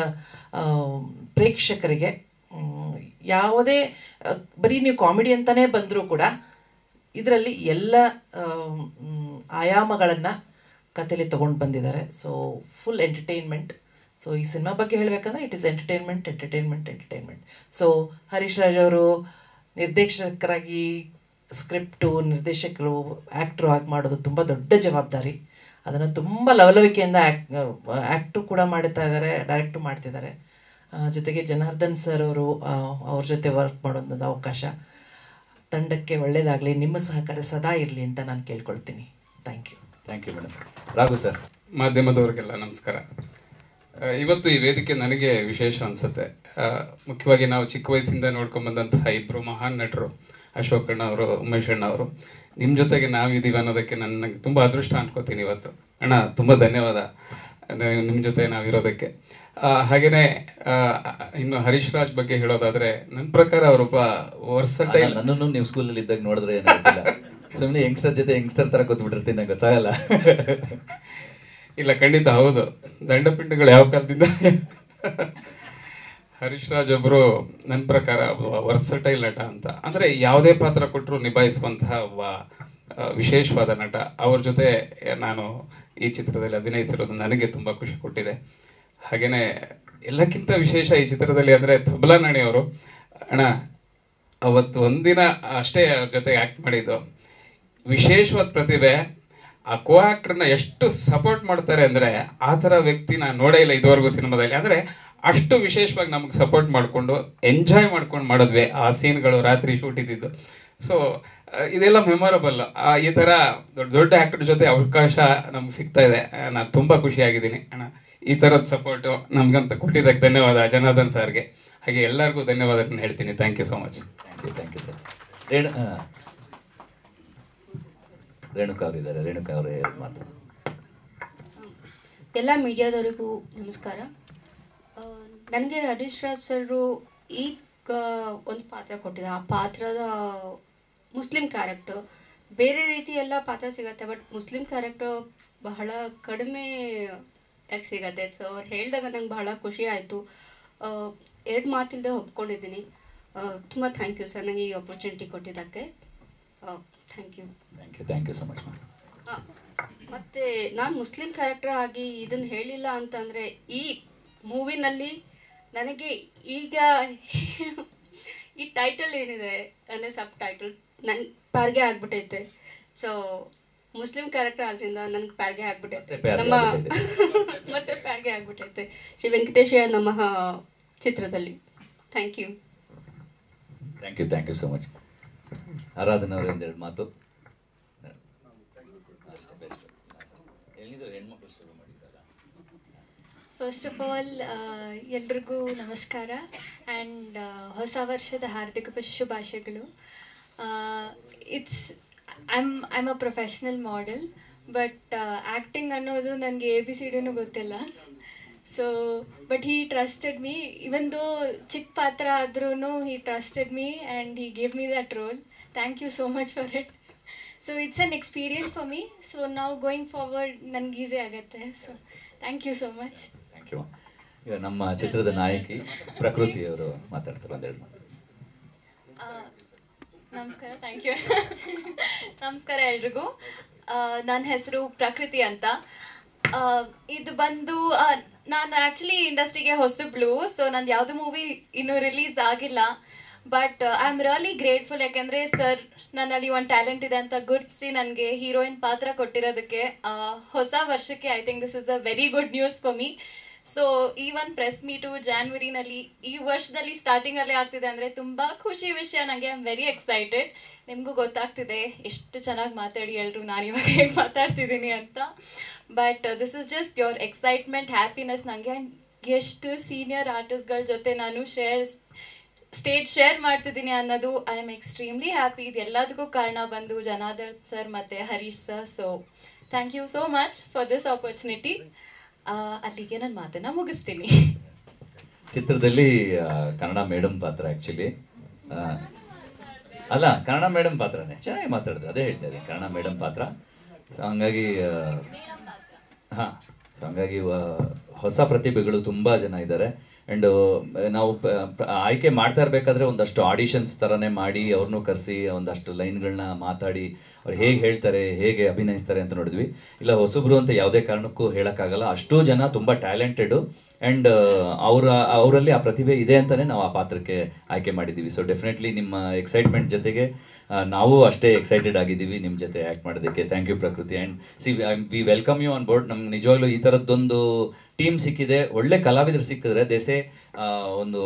ಪ್ರೇಕ್ಷಕರಿಗೆ ಯಾವುದೇ ಬರೀ ನೀವು ಕಾಮಿಡಿ ಅಂತಲೇ ಬಂದರೂ ಕೂಡ ಇದರಲ್ಲಿ ಎಲ್ಲ ಆಯಾಮಗಳನ್ನು ಕಥೆಯಲ್ಲಿ ತೊಗೊಂಡು ಬಂದಿದ್ದಾರೆ. So full entertainment. ಸೊ ಈ ಸಿನಿಮಾ ಬಗ್ಗೆ ಹೇಳಬೇಕಂದ್ರೆ it is entertainment. So Harish Raj ಅವರು ನಿರ್ದೇಶಕರಾಗಿ ಸ್ಕ್ರಿಪ್ಟು, ನಿರ್ದೇಶಕರು, ಆ್ಯಕ್ಟ್ರು ಆಗಿ ಮಾಡೋದು ತುಂಬ ದೊಡ್ಡ ಜವಾಬ್ದಾರಿ. ಅದನ್ನು ತುಂಬ ಲವಲವಿಕೆಯಿಂದ ಆ್ಯಕ್ಟು ಕೂಡ ಮಾಡ್ತಾ ಇದ್ದಾರೆ, ಡೈರೆಕ್ಟು ಮಾಡ್ತಿದ್ದಾರೆ. ಜೊತೆಗೆ ಜನಾರ್ದನ್ ಸರ್ ಅವರು, ಅವ್ರ ಜೊತೆ ವರ್ಕ್ ಮಾಡೋದೊಂದು ಅವಕಾಶ. ತಂಡಕ್ಕೆ ಒಳ್ಳೆಯದಾಗಲಿ, ನಿಮ್ಮ ಸಹಕಾರ ಸದಾ ಇರಲಿ ಅಂತ ನಾನು ಕೇಳ್ಕೊಳ್ತೀನಿ. Thank you madam. Raghu sir. ಮಾಧ್ಯಮದವ್ರಿಗೆಲ್ಲ ನಮಸ್ಕಾರ. ಇವತ್ತು ಈ ವೇದಿಕೆ ನನಗೆ ವಿಶೇಷ ಅನಿಸುತ್ತೆ. ಮುಖ್ಯವಾಗಿ ನಾವು ಚಿಕ್ಕ ವಯಸ್ಸಿಂದ ನೋಡ್ಕೊಂಡ್ಬಂದಂತಹ ಇಬ್ಬರು ಮಹಾನ್ ನಟರು, ಅಶೋಕ್ ಅಣ್ಣ ಅವರು, ಉಮೇಶ್ ಅಣ್ಣ ಅವರು, ನಿಮ್ಮ ಜೊತೆಗೆ ನಾವಿದ್ದೀವಿ ಅನ್ನೋದಕ್ಕೆ ನನಗೆ ತುಂಬ ಅದೃಷ್ಟ ಅನ್ಕೋತೀನಿ ಇವತ್ತು. ಅಣ್ಣ ತುಂಬ ಧನ್ಯವಾದ ನಿಮ್ಮ ಜೊತೆ ನಾವಿರೋದಕ್ಕೆ. ಹಾಗೆಯೇ ಇನ್ನು ಹರೀಶ್ ರಾಜ್ ಬಗ್ಗೆ ಹೇಳೋದಾದ್ರೆ, ನನ್ನ ಪ್ರಕಾರ ಅವರೊಬ್ಬ ವರ್ಸಟೈಲ್. ನನ್ನನ್ನು ನೀವು ಸ್ಕೂಲಲ್ಲಿ ಇದ್ದಾಗ ನೋಡಿದ್ರೆ ಏನಾಗ್ತಿಲ್ಲ, ಸುಮ್ಮನೆ ಯಂಗ್ಸ್ಟರ್ ಜೊತೆ ಯಂಗ್ಸ್ಟರ್ ಥರ ಕೂತ್ಬಿಟ್ಟಿರ್ತೀನಿ, ನಂಗೆ ಗೊತ್ತಾಗಲ್ಲ. ಇಲ್ಲ, ಖಂಡಿತ ಹೌದು. ದಂಡಪಿಂಡಗಳು ಯಾವ ಕಾಲದಿಂದ. ಹರೀಶ್ ರಾಜ್ ಒಬ್ಬರು ನನ್ನ ಪ್ರಕಾರ ವರ್ಸಟೈಲ್ ನಟ ಅಂತ. ಅಂದರೆ ಯಾವುದೇ ಪಾತ್ರ ಕೊಟ್ಟರು ನಿಭಾಯಿಸುವಂತಹ ಒಬ್ಬ ವಿಶೇಷವಾದ ನಟ. ಅವ್ರ ಜೊತೆ ನಾನು ಈ ಚಿತ್ರದಲ್ಲಿ ಅಭಿನಯಿಸಿರೋದು ನನಗೆ ತುಂಬ ಖುಷಿ ಕೊಟ್ಟಿದೆ. ಹಾಗೆಯೇ ಎಲ್ಲಕ್ಕಿಂತ ವಿಶೇಷ ಈ ಚಿತ್ರದಲ್ಲಿ ಅಂದರೆ ತಬಲಾ ನಾಣಿ ಅವರು ಅಣ್ಣ ಅವತ್ತು ಒಂದಿನ ಅಷ್ಟೇ ಅವ್ರ ಜೊತೆ ಆ್ಯಕ್ಟ್ ಮಾಡಿದ್ದು. ವಿಶೇಷವಾದ ಪ್ರತಿಭೆ. ಆ ಕೋ ಆ್ಯಕ್ಟ್ರನ್ನ ಎಷ್ಟು ಸಪೋರ್ಟ್ ಮಾಡ್ತಾರೆ ಅಂದರೆ ಆ ಥರ ವ್ಯಕ್ತಿ ನಾನು ನೋಡೇ ಇಲ್ಲ ಇದುವರೆಗೂ ಸಿನಿಮಾದಲ್ಲಿ. ಅಂದರೆ ಅಷ್ಟು ವಿಶೇಷವಾಗಿ ನಮಗೆ ಸಪೋರ್ಟ್ ಮಾಡಿಕೊಂಡು ಎಂಜಾಯ್ ಮಾಡ್ಕೊಂಡು ಮಾಡಿದ್ವಿ ಆ ಸೀನ್ಗಳು, ರಾತ್ರಿ ಶೂಟ್ ಇದ್ದಿದ್ದು. ಸೊ ಇದೆಲ್ಲ ಮೆಮೊರಬಲ್. ಈ ಥರ ದೊಡ್ಡ ದೊಡ್ಡ ಆ್ಯಕ್ಟರ್ ಜೊತೆ ಅವಕಾಶ ನಮ್ಗೆ ಸಿಗ್ತಾ ಇದೆ. ನಾನು ತುಂಬ ಖುಷಿಯಾಗಿದ್ದೀನಿ ಅಣ್ಣ. ಈ ಥರದ ಸಪೋರ್ಟು ನಮ್ಗಂತ ಕೊಟ್ಟಿದ್ದಕ್ಕೆ ಧನ್ಯವಾದ ಜನಾರ್ದನ್ ಸರ್ಗೆ. ಹಾಗೆ ಎಲ್ಲರಿಗೂ ಧನ್ಯವಾದಗಳನ್ನು ಹೇಳ್ತೀನಿ. Thank you so much. Thank you sir. Renuka ಅವರು ಇದ್ದಾರೆ. ರೇಣುಕಾ ಅವರೇ ಮಾತು. ಎಲ್ಲ ಮೀಡಿಯಾದವರಿಗೂ ನಮಸ್ಕಾರ. ನನಗೆ ಹರೀಶ್ ರಾಜ್ ಸರ್ ಈಗ ಒಂದು ಪಾತ್ರ ಕೊಟ್ಟಿದ್ದಾರೆ. ಆ ಪಾತ್ರದ ಮುಸ್ಲಿಂ ಕ್ಯಾರೆಕ್ಟರ್ ಬೇರೆ ರೀತಿ ಎಲ್ಲ ಪಾತ್ರ ಸಿಗತ್ತೆ, ಬಟ್ ಮುಸ್ಲಿಂ ಕ್ಯಾರೆಕ್ಟರ್ ಬಹಳ ಕಡಿಮೆ ಯಾಕೆ ಸಿಗತ್ತೆ. ಸೊ ಅವ್ರು ಹೇಳಿದಾಗ ನಂಗೆ ಬಹಳ ಖುಷಿ ಆಯಿತು. 2 ಮಾತಿಲ್ಲದೆ ಒಪ್ಕೊಂಡಿದ್ದೀನಿ. ತುಂಬ ಥ್ಯಾಂಕ್ ಯು ಸರ್ ನನಗೆ ಈ ಆಪರ್ಚುನಿಟಿ ಕೊಟ್ಟಿದ್ದಕ್ಕೆ. Thank you. Thank you so much. ಮತ್ತು ನಾನು ಮುಸ್ಲಿಂ ಕ್ಯಾರೆಕ್ಟರ್ ಆಗಿ ಇದನ್ನು ಹೇಳಿಲ್ಲ ಅಂತಂದರೆ ಈ ಮೂವಿನಲ್ಲಿ ನನಗೆ ಈಗ ಈ ಟೈಟಲ್ ಏನಿದೆ ಅಂದರೆ ಸಬ್ ಟೈಟಲ್ ನನ್ನ ಪ್ಯಾರ್ಗೆ ಆಗ್ಬಿಟ್ಟೈತೆ. ಸೊ ಮುಸ್ಲಿಂ ಕ್ಯಾರೆಕ್ಟರ್ ಆದ್ರಿಂದ ನನಗೆ ಪ್ಯಾರ್ಗೆ ಆಗ್ಬಿಟ್ಟೈತೆ ನಮ್ಮ ಮತ್ತೆ ಪ್ಯಾರ್ಗೆ ಆಗ್ಬಿಟ್ಟೈತೆ ಶ್ರೀ ವೆಂಕಟೇಶ ನಮ್ಮ ಚಿತ್ರದಲ್ಲಿ. Thank you. Thank you so much. Aradhana ಅವರ ಒಂದೆರಡು ಮಾತು. ಫಸ್ಟ್ ಆಫ್ ಆಲ್ ಎಲ್ರಿಗೂ ನಮಸ್ಕಾರ ಆ್ಯಂಡ್ ಹೊಸ ವರ್ಷದ ಹಾರ್ದಿಕ ಶುಭಾಶಯಗಳು. I'm a professional model, but acting ಅನ್ನೋದು ನನಗೆ ABCDನೂ ಗೊತ್ತಿಲ್ಲ. So but he trusted me, even though ಚಿಕ್ಕ ಪಾತ್ರ ಆದ್ರೂ he trusted me and he gave me that role. Thank you so much for it. So it's an experience for me. So ನಾವು going forward ನನಗೆ easy ಆಗುತ್ತೆ. So thank you so much. Thank you. ಈಗ ನಮ್ಮ ಚಿತ್ರದ ನಾಯಕಿ ಪ್ರಕೃತಿ ಅವರು ಮಾತಾಡ್ತಾರೆ. ಒಂದೆರಡು ಮಾತು. ನಮಸ್ಕಾರ. Thank you. ನಮಸ್ಕಾರ ಎಲ್ರಿಗೂ. ನನ್ನ ಹೆಸರು ಪ್ರಕೃತಿ ಅಂತ. ಇದು ಬಂದು ನಾನು ಆ್ಯಕ್ಚುಲಿ ಇಂಡಸ್ಟ್ರಿಗೆ ಹೊಸಬ್ಳು. ಸೊ ನಂದು ಯಾವುದು ಮೂವಿ ಇನ್ನೂ ರಿಲೀಸ್ ಆಗಿಲ್ಲ. But I am really grateful, ಯಾಕೆಂದರೆ ಸರ್ ನನ್ನಲ್ಲಿ ಒಂದು ಟ್ಯಾಲೆಂಟ್ ಇದೆ ಅಂತ ಗುರುತಿಸಿ ನನಗೆ ಹೀರೋಯಿನ್ ಪಾತ್ರ ಕೊಟ್ಟಿರೋದಕ್ಕೆ. ಹೊಸ ವರ್ಷಕ್ಕೆ I think this is a very good news for me. So ಈ ಒಂದು ಪ್ರೆಸ್ ಮೀಟು ಜಾನ್ವರಿನಲ್ಲಿ ಈ ವರ್ಷದಲ್ಲಿ ಸ್ಟಾರ್ಟಿಂಗಲ್ಲೇ ಆಗ್ತಿದೆ ಅಂದರೆ ತುಂಬ ಖುಷಿ ವಿಷಯ ನನಗೆ. I am very excited. ನಿಮಗೂ ಗೊತ್ತಾಗ್ತಿದೆ ಎಷ್ಟು ಚೆನ್ನಾಗಿ ಮಾತಾಡಿ ಎಲ್ಲರೂ ನಾನು ಇವಾಗ ಹೇಗೆ ಮಾತಾಡ್ತಿದ್ದೀನಿ ಅಂತ. But this is just pure excitement, happiness ನನಗೆ. ಆ್ಯಂಡ್ ಎಷ್ಟು ಸೀನಿಯರ್ ಆರ್ಟಿಸ್ಟ್ಗಳ ಜೊತೆ ನಾನು ಸ್ಟೇಜ್ ಶೇರ್ ಮಾಡ್ತಿದ್ದೀನಿ ಅನ್ನೋದು ಐ ಆಮ್ ಎಕ್ಸ್ಟ್ರೀಮ್ಲಿ ಹ್ಯಾಪಿ. ಇದು ಎಲ್ಲದಕ್ಕೂ ಕಾರಣ ಬಂದು ಜನಾರ್ದನ್ ಸರ್ ಮತ್ತು Harish sir. So thank you so much for this opportunity. ಅಲ್ಲಿಗೆ ನನ್ನ ಮಾತನ್ನ ಮುಗಿಸ್ತೀನಿ. ಚಿತ್ರದಲ್ಲಿ ಕನ್ನಡ ಮೇಡಮ್ ಪಾತ್ರ ಆ್ಯಕ್ಚುಲಿ ಅಲ್ಲ, ಕನ್ನಡ ಮೇಡಮ್ ಪಾತ್ರನೇ ಚೆನ್ನಾಗಿ ಮಾತಾಡಿದೆ. ಅದೇ ಹೇಳ್ತಾ ಇದ್ದೀನಿ, ಕನ್ನಡ ಮೇಡಮ್ ಪಾತ್ರ. ಸೊ ಹಂಗಾಗಿ ಹಂಗಾಗಿ ಹೊಸ ಪ್ರತಿಭೆಗಳು ತುಂಬ ಜನ ಇದ್ದಾರೆ. ಆ್ಯಂಡ್ ನಾವು ಆಯ್ಕೆ ಮಾಡ್ತಾ ಇರಬೇಕಾದ್ರೆ ಒಂದಷ್ಟು ಆಡಿಷನ್ಸ್ ಥರನೇ ಮಾಡಿ ಅವ್ರನ್ನೂ ಕರೆಸಿ ಒಂದಷ್ಟು ಲೈನ್ಗಳನ್ನ ಮಾತಾಡಿ ಅವ್ರು ಹೇಗೆ ಹೇಳ್ತಾರೆ, ಹೇಗೆ ಅಭಿನಯಿಸ್ತಾರೆ ಅಂತ ನೋಡಿದ್ವಿ. ಇಲ್ಲ ಹೊಸಬ್ರು ಅಂತ ಯಾವುದೇ ಕಾರಣಕ್ಕೂ ಹೇಳೋಕ್ಕಾಗಲ್ಲ. ಅಷ್ಟೂ ಜನ ತುಂಬ ಟ್ಯಾಲೆಂಟೆಡು ಆ್ಯಂಡ್ ಅವರಲ್ಲಿ ಆ ಪ್ರತಿಭೆ ಇದೆ ಅಂತಲೇ ನಾವು ಆ ಪಾತ್ರಕ್ಕೆ ಆಯ್ಕೆ ಮಾಡಿದ್ದೀವಿ. ಸೊ ಡೆಫಿನೆಟ್ಲಿ ನಿಮ್ಮ ಎಕ್ಸೈಟ್ಮೆಂಟ್ ಜೊತೆಗೆ ನಾವು ಅಷ್ಟೇ ಎಕ್ಸೈಟೆಡ್ ಆಗಿದ್ದೀವಿ ನಿಮ್ಮ ಜೊತೆ ಆ್ಯಕ್ಟ್ ಮಾಡೋದಕ್ಕೆ. Thank you Prakruthi. And we welcome you on board. ನಮ್ಗೆ ನಿಜವಾಗ್ಲೂ ಈ ಥರದ್ದೊಂದು ಟೀಮ್ ಸಿಕ್ಕಿದೆ, ಒಳ್ಳೆ ಕಲಾವಿದರು ಸಿಕ್ಕಿದ್ರೆ ದೇಸೆ ಒಂದು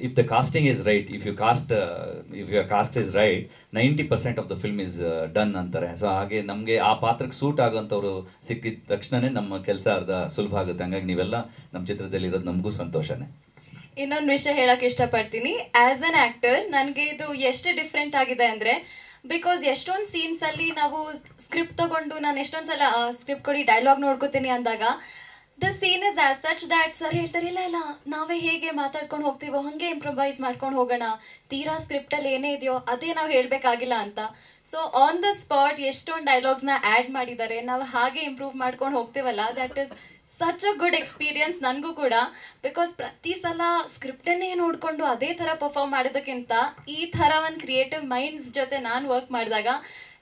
if the casting is right, if your cost is right 90% of the film is done ಅಂತಾರೆ. ಸೊ ಹಾಗೆ ನಮಗೆ ಆ ಪಾತ್ರಕ್ಕೆ ಸೂಟ್ ಆಗೋಂಥವ್ರು ಸಿಕ್ಕಿದ ತಕ್ಷಣನೇ ನಮ್ಮ ಕೆಲಸ ಅರ್ಧ ಸುಲಭ ಆಗುತ್ತೆ. ಹಂಗಾಗಿ ನೀವೆಲ್ಲ ನಮ್ಮ ಚಿತ್ರದಲ್ಲಿ ಇರೋದು ನಮಗೂ ಸಂತೋಷನೇ. ಇನ್ನೊಂದು ವಿಷಯ ಹೇಳಕ್ ಇಷ್ಟಪಡ್ತೀನಿ. ಆಸ್ ಅನ್ ಆಕ್ಟರ್ ನನಗೆ ಇದು ಎಷ್ಟು ಡಿಫ್ರೆಂಟ್ ಆಗಿದೆ ಅಂದ್ರೆ, ಬಿಕಾಸ್ ಎಷ್ಟೊಂದು ಸೀನ್ಸ್ ಅಲ್ಲಿ ನಾವು ಸ್ಕ್ರಿಪ್ಟ್ ತಗೊಂಡು ನಾನು ಎಷ್ಟೊಂದ್ಸಲ ಸ್ಕ್ರಿಪ್ಟ್ ಕೊಡಿ ಡೈಲಾಗ್ ನೋಡ್ಕೋತೀನಿ ಅಂದಾಗ the scene is as such that sir ಹೇಳ್ತಾರೆ ಇಲ್ಲ ಇಲ್ಲ ನಾವೇ ಹೇಗೆ ಮಾತಾಡ್ಕೊಂಡು ಹೋಗ್ತೀವೋ ಹಂಗೆ ಇಂಪ್ರೊವೈಸ್ ಮಾಡ್ಕೊಂಡು ಹೋಗೋಣ, ತೀರಾ ಸ್ಕ್ರಿಪ್ಟಲ್ಲಿ ಏನೇ ಇದೆಯೋ ಅದೇ ನಾವು ಹೇಳಬೇಕಾಗಿಲ್ಲ ಅಂತ. ಸೊ ಆನ್ ದ ಸ್ಪಾಟ್ ಎಷ್ಟೊಂದು ಡೈಲಾಗ್ಸ್ನ ಆ್ಯಡ್ ಮಾಡಿದ್ದಾರೆ. ನಾವು ಹಾಗೆ ಇಂಪ್ರೂವ್ ಮಾಡ್ಕೊಂಡು ಹೋಗ್ತೀವಲ್ಲ, that is such a good experience ನನಗೂ ಕೂಡ. ಬಿಕಾಸ್ ಪ್ರತಿ ಸಲ ಸ್ಕ್ರಿಪ್ಟನ್ನೇ ನೋಡಿಕೊಂಡು ಅದೇ ಥರ ಪರ್ಫಾರ್ಮ್ ಮಾಡೋದಕ್ಕಿಂತ ಈ ಥರ ಒಂದು ಕ್ರಿಯೇಟಿವ್ ಮೈಂಡ್ಸ್ ಜೊತೆ ನಾನು ವರ್ಕ್ ಮಾಡಿದಾಗ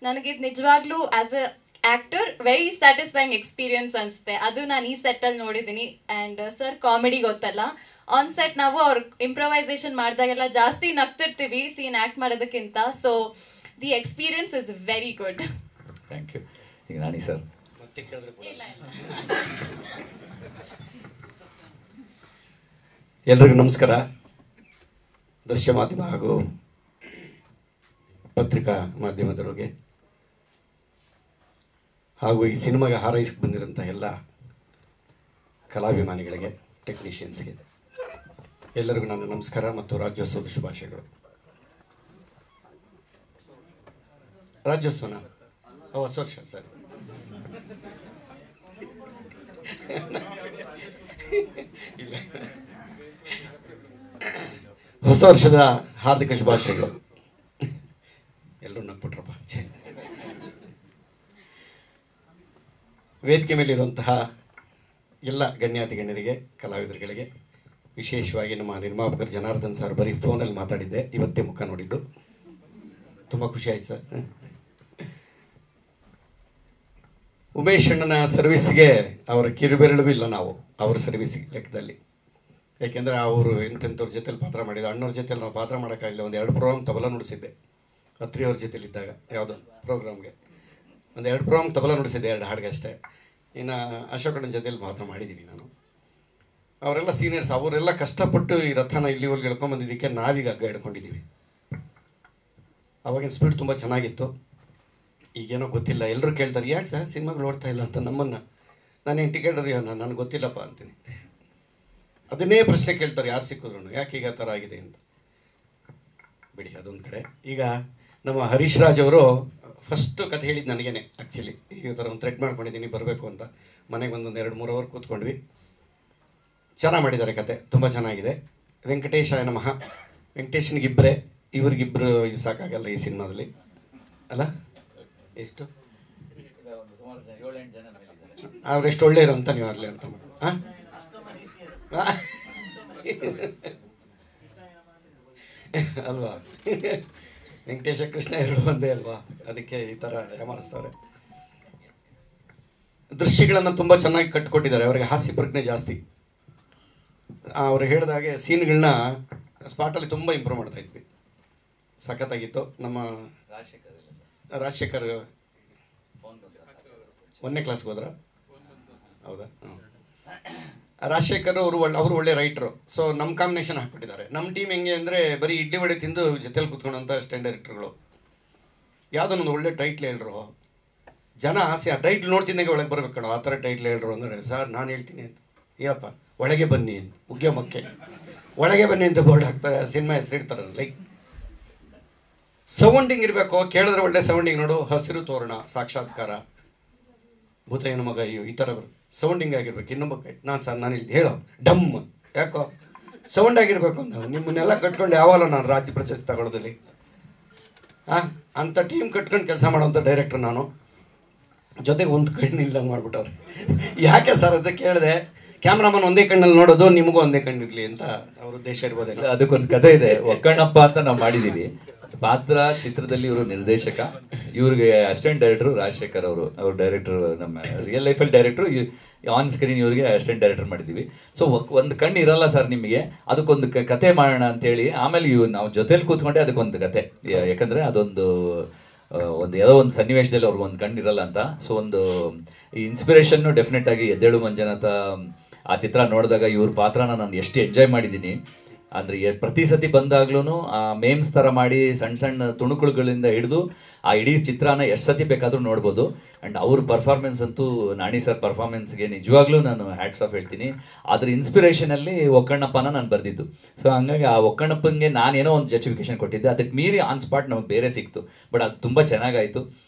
ನನಗಿದು ನಿಜವಾಗ್ಲೂ ಆಕ್ಟರ್ ವೆರಿ ಸ್ಯಾಟಿಸ್ಫೈಯಿಂಗ್ ಎಕ್ಸ್ಪೀರಿಯನ್ಸ್ ಅನ್ಸುತ್ತೆ. ಅದು ನಾನು ಈ ಸೆಟ್ ಅಲ್ಲಿ ನೋಡಿದೀನಿ. ಅಂಡ್ ಸರ್ ಕಾಮಿಡಿ ಗೊತ್ತಲ್ಲ, ಆನ್ ಸೆಟ್ ನಾವು ಅವ್ರ ಇಂಪ್ರೊವೈಸೇಷನ್ ಮಾಡಿದಾಗೆಲ್ಲ ಜಾಸ್ತಿ ನಗ್ತಿರ್ತೀವಿ ಸೀನ್ ಆಕ್ಟ್ ಮಾಡೋದಕ್ಕಿಂತ. So the experience is very good. Thank you. ಈಗ ನಾನಿ ಸರ್. ಎಲ್ರಿಗೂ ನಮಸ್ಕಾರ. ದೃಶ್ಯ ಮಾಧ್ಯಮ ಹಾಗೂ ಪತ್ರಿಕಾ ಮಾಧ್ಯಮದವರಿಗೆ ಹಾಗೂ ಈ ಸಿನಿಮಾಗೆ ಹಾರೈಸಿಗೆ ಬಂದಿರೋಂಥ ಎಲ್ಲ ಕಲಾಭಿಮಾನಿಗಳಿಗೆ, ಟೆಕ್ನಿಷಿಯನ್ಸ್ಗೆ ಎಲ್ಲರಿಗೂ ನನ್ನ ನಮಸ್ಕಾರ ಮತ್ತು ರಾಜ್ಯೋತ್ಸವದ ಶುಭಾಶಯಗಳು. ರಾಜ್ಯೋತ್ಸವನ ಹೊಸ ವರ್ಷ ಸರ್. ಇಲ್ಲ, ಹೊಸ ವರ್ಷದ ಹಾರ್ದಿಕ ಶುಭಾಶಯಗಳು. ಎಲ್ಲರೂ ನಗ್ಬಿಟ್ರಪ್ಪ. ವೇದಿಕೆ ಮೇಲಿರುವಂತಹ ಎಲ್ಲ ಗಣ್ಯಾತಿ ಗಣ್ಯರಿಗೆ, ಕಲಾವಿದರುಗಳಿಗೆ, ವಿಶೇಷವಾಗಿ ನಮ್ಮ ನಿರ್ಮಾಪಕರು ಜನಾರ್ದನ್ ಸರ್ ಬರೀ ಫೋನಲ್ಲಿ ಮಾತಾಡಿದ್ದೆ, ಇವತ್ತೇ ಮುಖ ನೋಡಿದ್ದು ತುಂಬ ಖುಷಿ ಆಯ್ತು ಸರ್. ಉಮೇಶ್ ಅಣ್ಣನ ಸರ್ವಿಸ್ಗೆ ಅವರ ಕಿರುಬೆರಳಿಗೂ ಇಲ್ಲ ನಾವು ಅವ್ರ ಸರ್ವಿಸಿಗೆ ಲೆಕ್ಕದಲ್ಲಿ. ಯಾಕೆಂದರೆ ಅವರು ಎಂತೆಂಥವ್ರ ಜೊತೆಲಿ ಪಾತ್ರ ಮಾಡಿದ್ದು. ಅಣ್ಣವ್ರ ಜೊತೆಲಿ ನಾವು ಪಾತ್ರ ಮಾಡೋಕ್ಕಾಗಿಲ್ಲ. ಒಂದು 2 ಪ್ರೋಗ್ರಾಮ್ ತಬಲ ನುಡಿಸಿದ್ದೆ ಅತ್ರಿಯವ್ರ ಜೊತೆಲಿದ್ದಾಗ. ಯಾವುದೋ ಪ್ರೋಗ್ರಾಮ್ಗೆ ಒಂದು 2 ಪ್ರೋಗ್ರಾಮ್ ತಬಲ ನುಡಿಸಿದ್ದೆ, 2 ಹಾಡಿಗೆ ಅಷ್ಟೇ. ಇನ್ನು ಅಶೋಕಣ್ಣನ ಜೊತೆಲಿ ಪಾತ್ರ ಮಾಡಿದ್ದೀನಿ ನಾನು. ಅವರೆಲ್ಲ ಸೀನಿಯರ್ಸ್, ಅವರೆಲ್ಲ ಕಷ್ಟಪಟ್ಟು ಈ ರಥನ ಇಲ್ಲಿವರೆಗೆ ಎಳ್ಕೊಂಬಂದಿದ್ದಕ್ಕೆ ನಾವೀಗ ಹಗ್ಗ ಹಿಡ್ಕೊಂಡಿದ್ದೀವಿ. ಅವಾಗಿನ ಸ್ಪೀಡ್ ತುಂಬ ಚೆನ್ನಾಗಿತ್ತು. ಈಗೇನೋ ಗೊತ್ತಿಲ್ಲ. ಎಲ್ಲರೂ ಕೇಳ್ತಾರೆ, ಯಾಕೆ ಸರ್ ಸಿನಿಮಾಗಳು ಓಡ್ತಾ ಇಲ್ಲ ಅಂತ ನಮ್ಮನ್ನು. ನಾನೇನು ಟಿಕೆಟ್ ನನಗೆ ಗೊತ್ತಿಲ್ಲಪ್ಪ ಅಂತೀನಿ. ಅದನ್ನೇ ಪ್ರಶ್ನೆ ಕೇಳ್ತಾರೆ ಯಾರು ಸಿಕ್ಕಿದ್ರು, ಯಾಕೆ ಈಗ ಆ ಥರ ಆಗಿದೆ ಅಂತ. ಬಿಡಿ, ಅದೊಂದು ಕಡೆ. ಈಗ ನಮ್ಮ ಹರೀಶ್ ರಾಜ್ ಅವರು ಫಸ್ಟು ಕತೆ ಹೇಳಿದ್ದು ನನಗೇನೆ. ಆ್ಯಕ್ಚುಲಿ ಈ ಥರ ಒಂದು ಥ್ರೆಡ್ ಮಾಡ್ಕೊಂಡಿದ್ದೀನಿ ಬರಬೇಕು ಅಂತ. ಮನೆಗೆ ಒಂದು 2-3 ಅವರ್ ಕೂತ್ಕೊಂಡ್ವಿ. ಚೆನ್ನಾಗಿ ಮಾಡಿದ್ದಾರೆ ಕತೆ, ತುಂಬ ಚೆನ್ನಾಗಿದೆ. ವೆಂಕಟೇಶ ನಮಃ. ವೆಂಕಟೇಶನಿಗಿಬ್ಬರೇ, ಇವ್ರಿಗಿಬ್ಬರು ಸಾಕಾಗಲ್ಲ ಈ ಸಿನಿಮಾದಲ್ಲಿ ಅಲ್ಲ. ಎಷ್ಟು ಅವರೆಷ್ಟು ಒಳ್ಳೆ ಇರೋ ಅಂತ ನೀವು ಅಲ್ಲೇ ಅಂತ ಹಾಂ ಅಲ್ವಾ. ವೆಂಕಟೇಶ ಕೃಷ್ಣ 2 ಒಂದೇ ಅಲ್ವಾ, ಅದಕ್ಕೆ ಈ ಥರ ಯಮಾನಿಸ್ತಾರೆ. ದೃಶ್ಯಗಳನ್ನು ತುಂಬ ಚೆನ್ನಾಗಿ ಕಟ್ಟಿಕೊಟ್ಟಿದ್ದಾರೆ. ಅವರಿಗೆ ಹಾಸ್ಯ ಪ್ರಜ್ಞೆ ಜಾಸ್ತಿ. ಅವ್ರು ಹೇಳಿದಾಗೆ ಸೀನ್ಗಳನ್ನ ಸ್ಪಾಟಲ್ಲಿ ತುಂಬ ಇಂಪ್ರೂವ್ ಮಾಡ್ತಾ ಇದ್ವಿ. ಸಖತ್ತಾಗಿತ್ತು. ನಮ್ಮ ರಾಜಶೇಖರ್ 1ನೇ ಕ್ಲಾಸ್ಗೆ ಹೋದ್ರ? ಹೌದಾ? ರಾಜಶೇಖರ್ ಅವರು ಒಳ್ಳೆ ರೈಟ್ರು. ಸೊ ನಮ್ಮ ಕಾಂಬಿನೇಷನ್ ಹಾಕ್ಬಿಟ್ಟಿದ್ದಾರೆ. ನಮ್ಮ ಟೀಮ್ ಹೆಂಗೆ ಅಂದರೆ ಬರೀ ಇಡ್ಲಿ ವಡೆ ತಿಂದು ಜೊತೆಲಿ ಕೂತ್ಕೊಳ್ಳೋಂಥ ಸ್ಟ್ಯಾಂಡ್ ಡೈರೆಕ್ಟರ್ಗಳು. ಯಾವುದೊಂದು ಒಳ್ಳೆ ಟೈಟ್ಲ್ ಹೇಳ್ರು, ಜನ ಆಸೆ ಆ ಟೈಟ್ಲ್ ನೋಡ್ತಿದ್ದಂಗೆ ಒಳಗೆ ಬರ್ಬೇಕು ಕಣೋ, ಆ ಥರ ಟೈಟ್ಲ್ ಹೇಳ್ರು ಅಂದರೆ ಸರ್ ನಾನು ಹೇಳ್ತೀನಿ ಅಂತ. ಏನಪ್ಪ ಒಳಗೆ ಬನ್ನಿ ಅಂತ, ಉಗ್ಯ ಮಕ್ಕೆ ಒಳಗೆ ಬನ್ನಿ ಅಂತ ಬೋರ್ಡ್ ಹಾಕ್ತಾರೆ. ಸಿನಿಮಾ ಹೆಸರು ಇಡ್ತಾರೆ. ಲೈಕ್ ಸೌಂಡಿಂಗ್ ಇರಬೇಕು, ಕೇಳಿದ್ರೆ ಒಳ್ಳೆ ಸೌಂಡಿಂಗ್. ನೋಡು, ಹಸಿರು ತೋರಣ, ಸಾಕ್ಷಾತ್ಕಾರ, ಭೂತ ಏನು ಮಗ, ಅಯ್ಯೋ, ಈ ಥರ ಸೌಂಡಿಂಗ್ ಆಗಿರ್ಬೇಕು. ಇನ್ನೊಬ್ಬ ನಾನು ಇಲ್ಲಿ ಹೇಳೋ ಡಮ್, ಯಾಕೋ ಸೌಂಡ್ ಆಗಿರ್ಬೇಕು ಅಂತ. ನಿಮ್ಮನ್ನೆಲ್ಲ ಕಟ್ಕೊಂಡು ಯಾವಾಗಲೂ ನಾನು ರಾಜ್ಯ ಪ್ರಶಸ್ತಿ ತಗೊಳ್ಳೋದಲ್ಲಿ ಅಂಥ ಟೀಮ್ ಕಟ್ಕೊಂಡು ಕೆಲಸ ಮಾಡೋಂಥ ಡೈರೆಕ್ಟರ್ ನಾನು. ಜೊತೆಗೆ ಒಂದು ಕಣ್ಣಿಲ್ದಂಗೆ ಮಾಡ್ಬಿಟ್ಟವ್ರು. ಯಾಕೆ ಸರ್ ಅಂತ ಕೇಳಿದೆ. ಕ್ಯಾಮ್ರಾಮನ್ ಒಂದೇ ಕಣ್ಣಲ್ಲಿ ನೋಡೋದು, ನಿಮಗೂ ಒಂದೇ ಕಣ್ಣಿರ್ಲಿ ಅಂತ ಅವ್ರ ಉದ್ದೇಶ ಇರ್ಬೋದೇನೋ. ಅದಕ್ಕೊಂದು ಕಥೆ ಇದೆ. ಒಕ್ಕಣ್ಣಪ್ಪ ಅಂತ ನಾವು ಮಾಡಿದೀವಿ ಪಾತ್ರ. ಚಿತ್ರದಲ್ಲಿ ಇವರು ನಿರ್ದೇಶಕ, ಇವ್ರಿಗೆ ಅಸಿಸ್ಟೆಂಟ್ ಡೈರೆಕ್ಟರ್ ರಾಜಶೇಖರ್ ಅವರು. ಅವ್ರ ಡೈರೆಕ್ಟರ್, ನಮ್ಮ ರಿಯಲ್ ಲೈಫಲ್ಲಿ ಡೈರೆಕ್ಟರ್, ಆನ್ ಸ್ಕ್ರೀನ್ ಇವ್ರಿಗೆ ಅಸಿಸ್ಟೆಂಟ್ ಡೈರೆಕ್ಟರ್ ಮಾಡಿದ್ದೀವಿ. ಸೊ ಒಂದು ಕಣ್ಣು ಇರಲ್ಲ ಸರ್ ನಿಮಗೆ, ಅದಕ್ಕೊಂದು ಕತೆ ಮಾಡೋಣ ಅಂತೇಳಿ ಆಮೇಲೆ ನಾವು ಜೊತೆಲಿ ಕೂತ್ಕೊಂಡೆ ಅದಕ್ಕೊಂದು ಕತೆ. ಯಾಕಂದ್ರೆ ಅದೊಂದು ಯಾವುದೋ ಒಂದು ಸನ್ನಿವೇಶದಲ್ಲಿ ಅವ್ರಿಗೆ ಒಂದು ಕಣ್ಣು ಇರಲ್ಲ ಅಂತ. ಸೊ ಒಂದು ಇನ್ಸ್ಪಿರೇಷನ್ನು ಡೆಫಿನೆಟ್ ಆಗಿ ಎದ್ದೇಳು ಮಂಜುನಾಥ ಆ ಚಿತ್ರ ನೋಡಿದಾಗ ಇವ್ರ ಪಾತ್ರನ ನಾನು ಎಷ್ಟು ಎಂಜಾಯ್ ಮಾಡಿದ್ದೀನಿ ಅಂದರೆ, ಪ್ರತಿ ಸತಿ ಬಂದಾಗ್ಲೂ ಆ ಮೇಮ್ಸ್ ಥರ ಮಾಡಿ ಸಣ್ಣ ಸಣ್ಣ ತುಣುಕುಳುಗಳಿಂದ ಹಿಡಿದು ಆ ಇಡೀ ಚಿತ್ರನ ಎಷ್ಟು ಸತಿ ಬೇಕಾದರೂ ನೋಡ್ಬೋದು. ಆ್ಯಂಡ್ ಅವ್ರ ಪರ್ಫಾರ್ಮೆನ್ಸ್ ಅಂತೂ, ನಾಣಿ ಸರ್ ಪರ್ಫಾರ್ಮೆನ್ಸ್ಗೆ ನಿಜವಾಗ್ಲೂ ನಾನು ಹ್ಯಾಟ್ಸ್ ಆಫ್ ಹೇಳ್ತೀನಿ. ಅದ್ರ ಇನ್ಸ್ಪಿರೇಷನಲ್ಲಿ ಒಕ್ಕಣ್ಣಪ್ಪನ ನಾನು ಬರೆದಿದ್ದು. ಸೊ ಹಂಗಾಗಿ ಆ ಒಕ್ಕಣ್ಣಪ್ಪನಿಗೆ ನಾನೇನೋ ಒಂದು ಜಸ್ಟಿಫಿಕೇಶನ್ ಕೊಟ್ಟಿದ್ದೆ, ಅದಕ್ಕೆ ಮೀರಿ ಆನ್ ಸ್ಪಾಟ್ ನಮಗೆ ಬೇರೆ ಸಿಕ್ತು. ಬಟ್ ಅದು ತುಂಬ ಚೆನ್ನಾಗಾಯಿತು.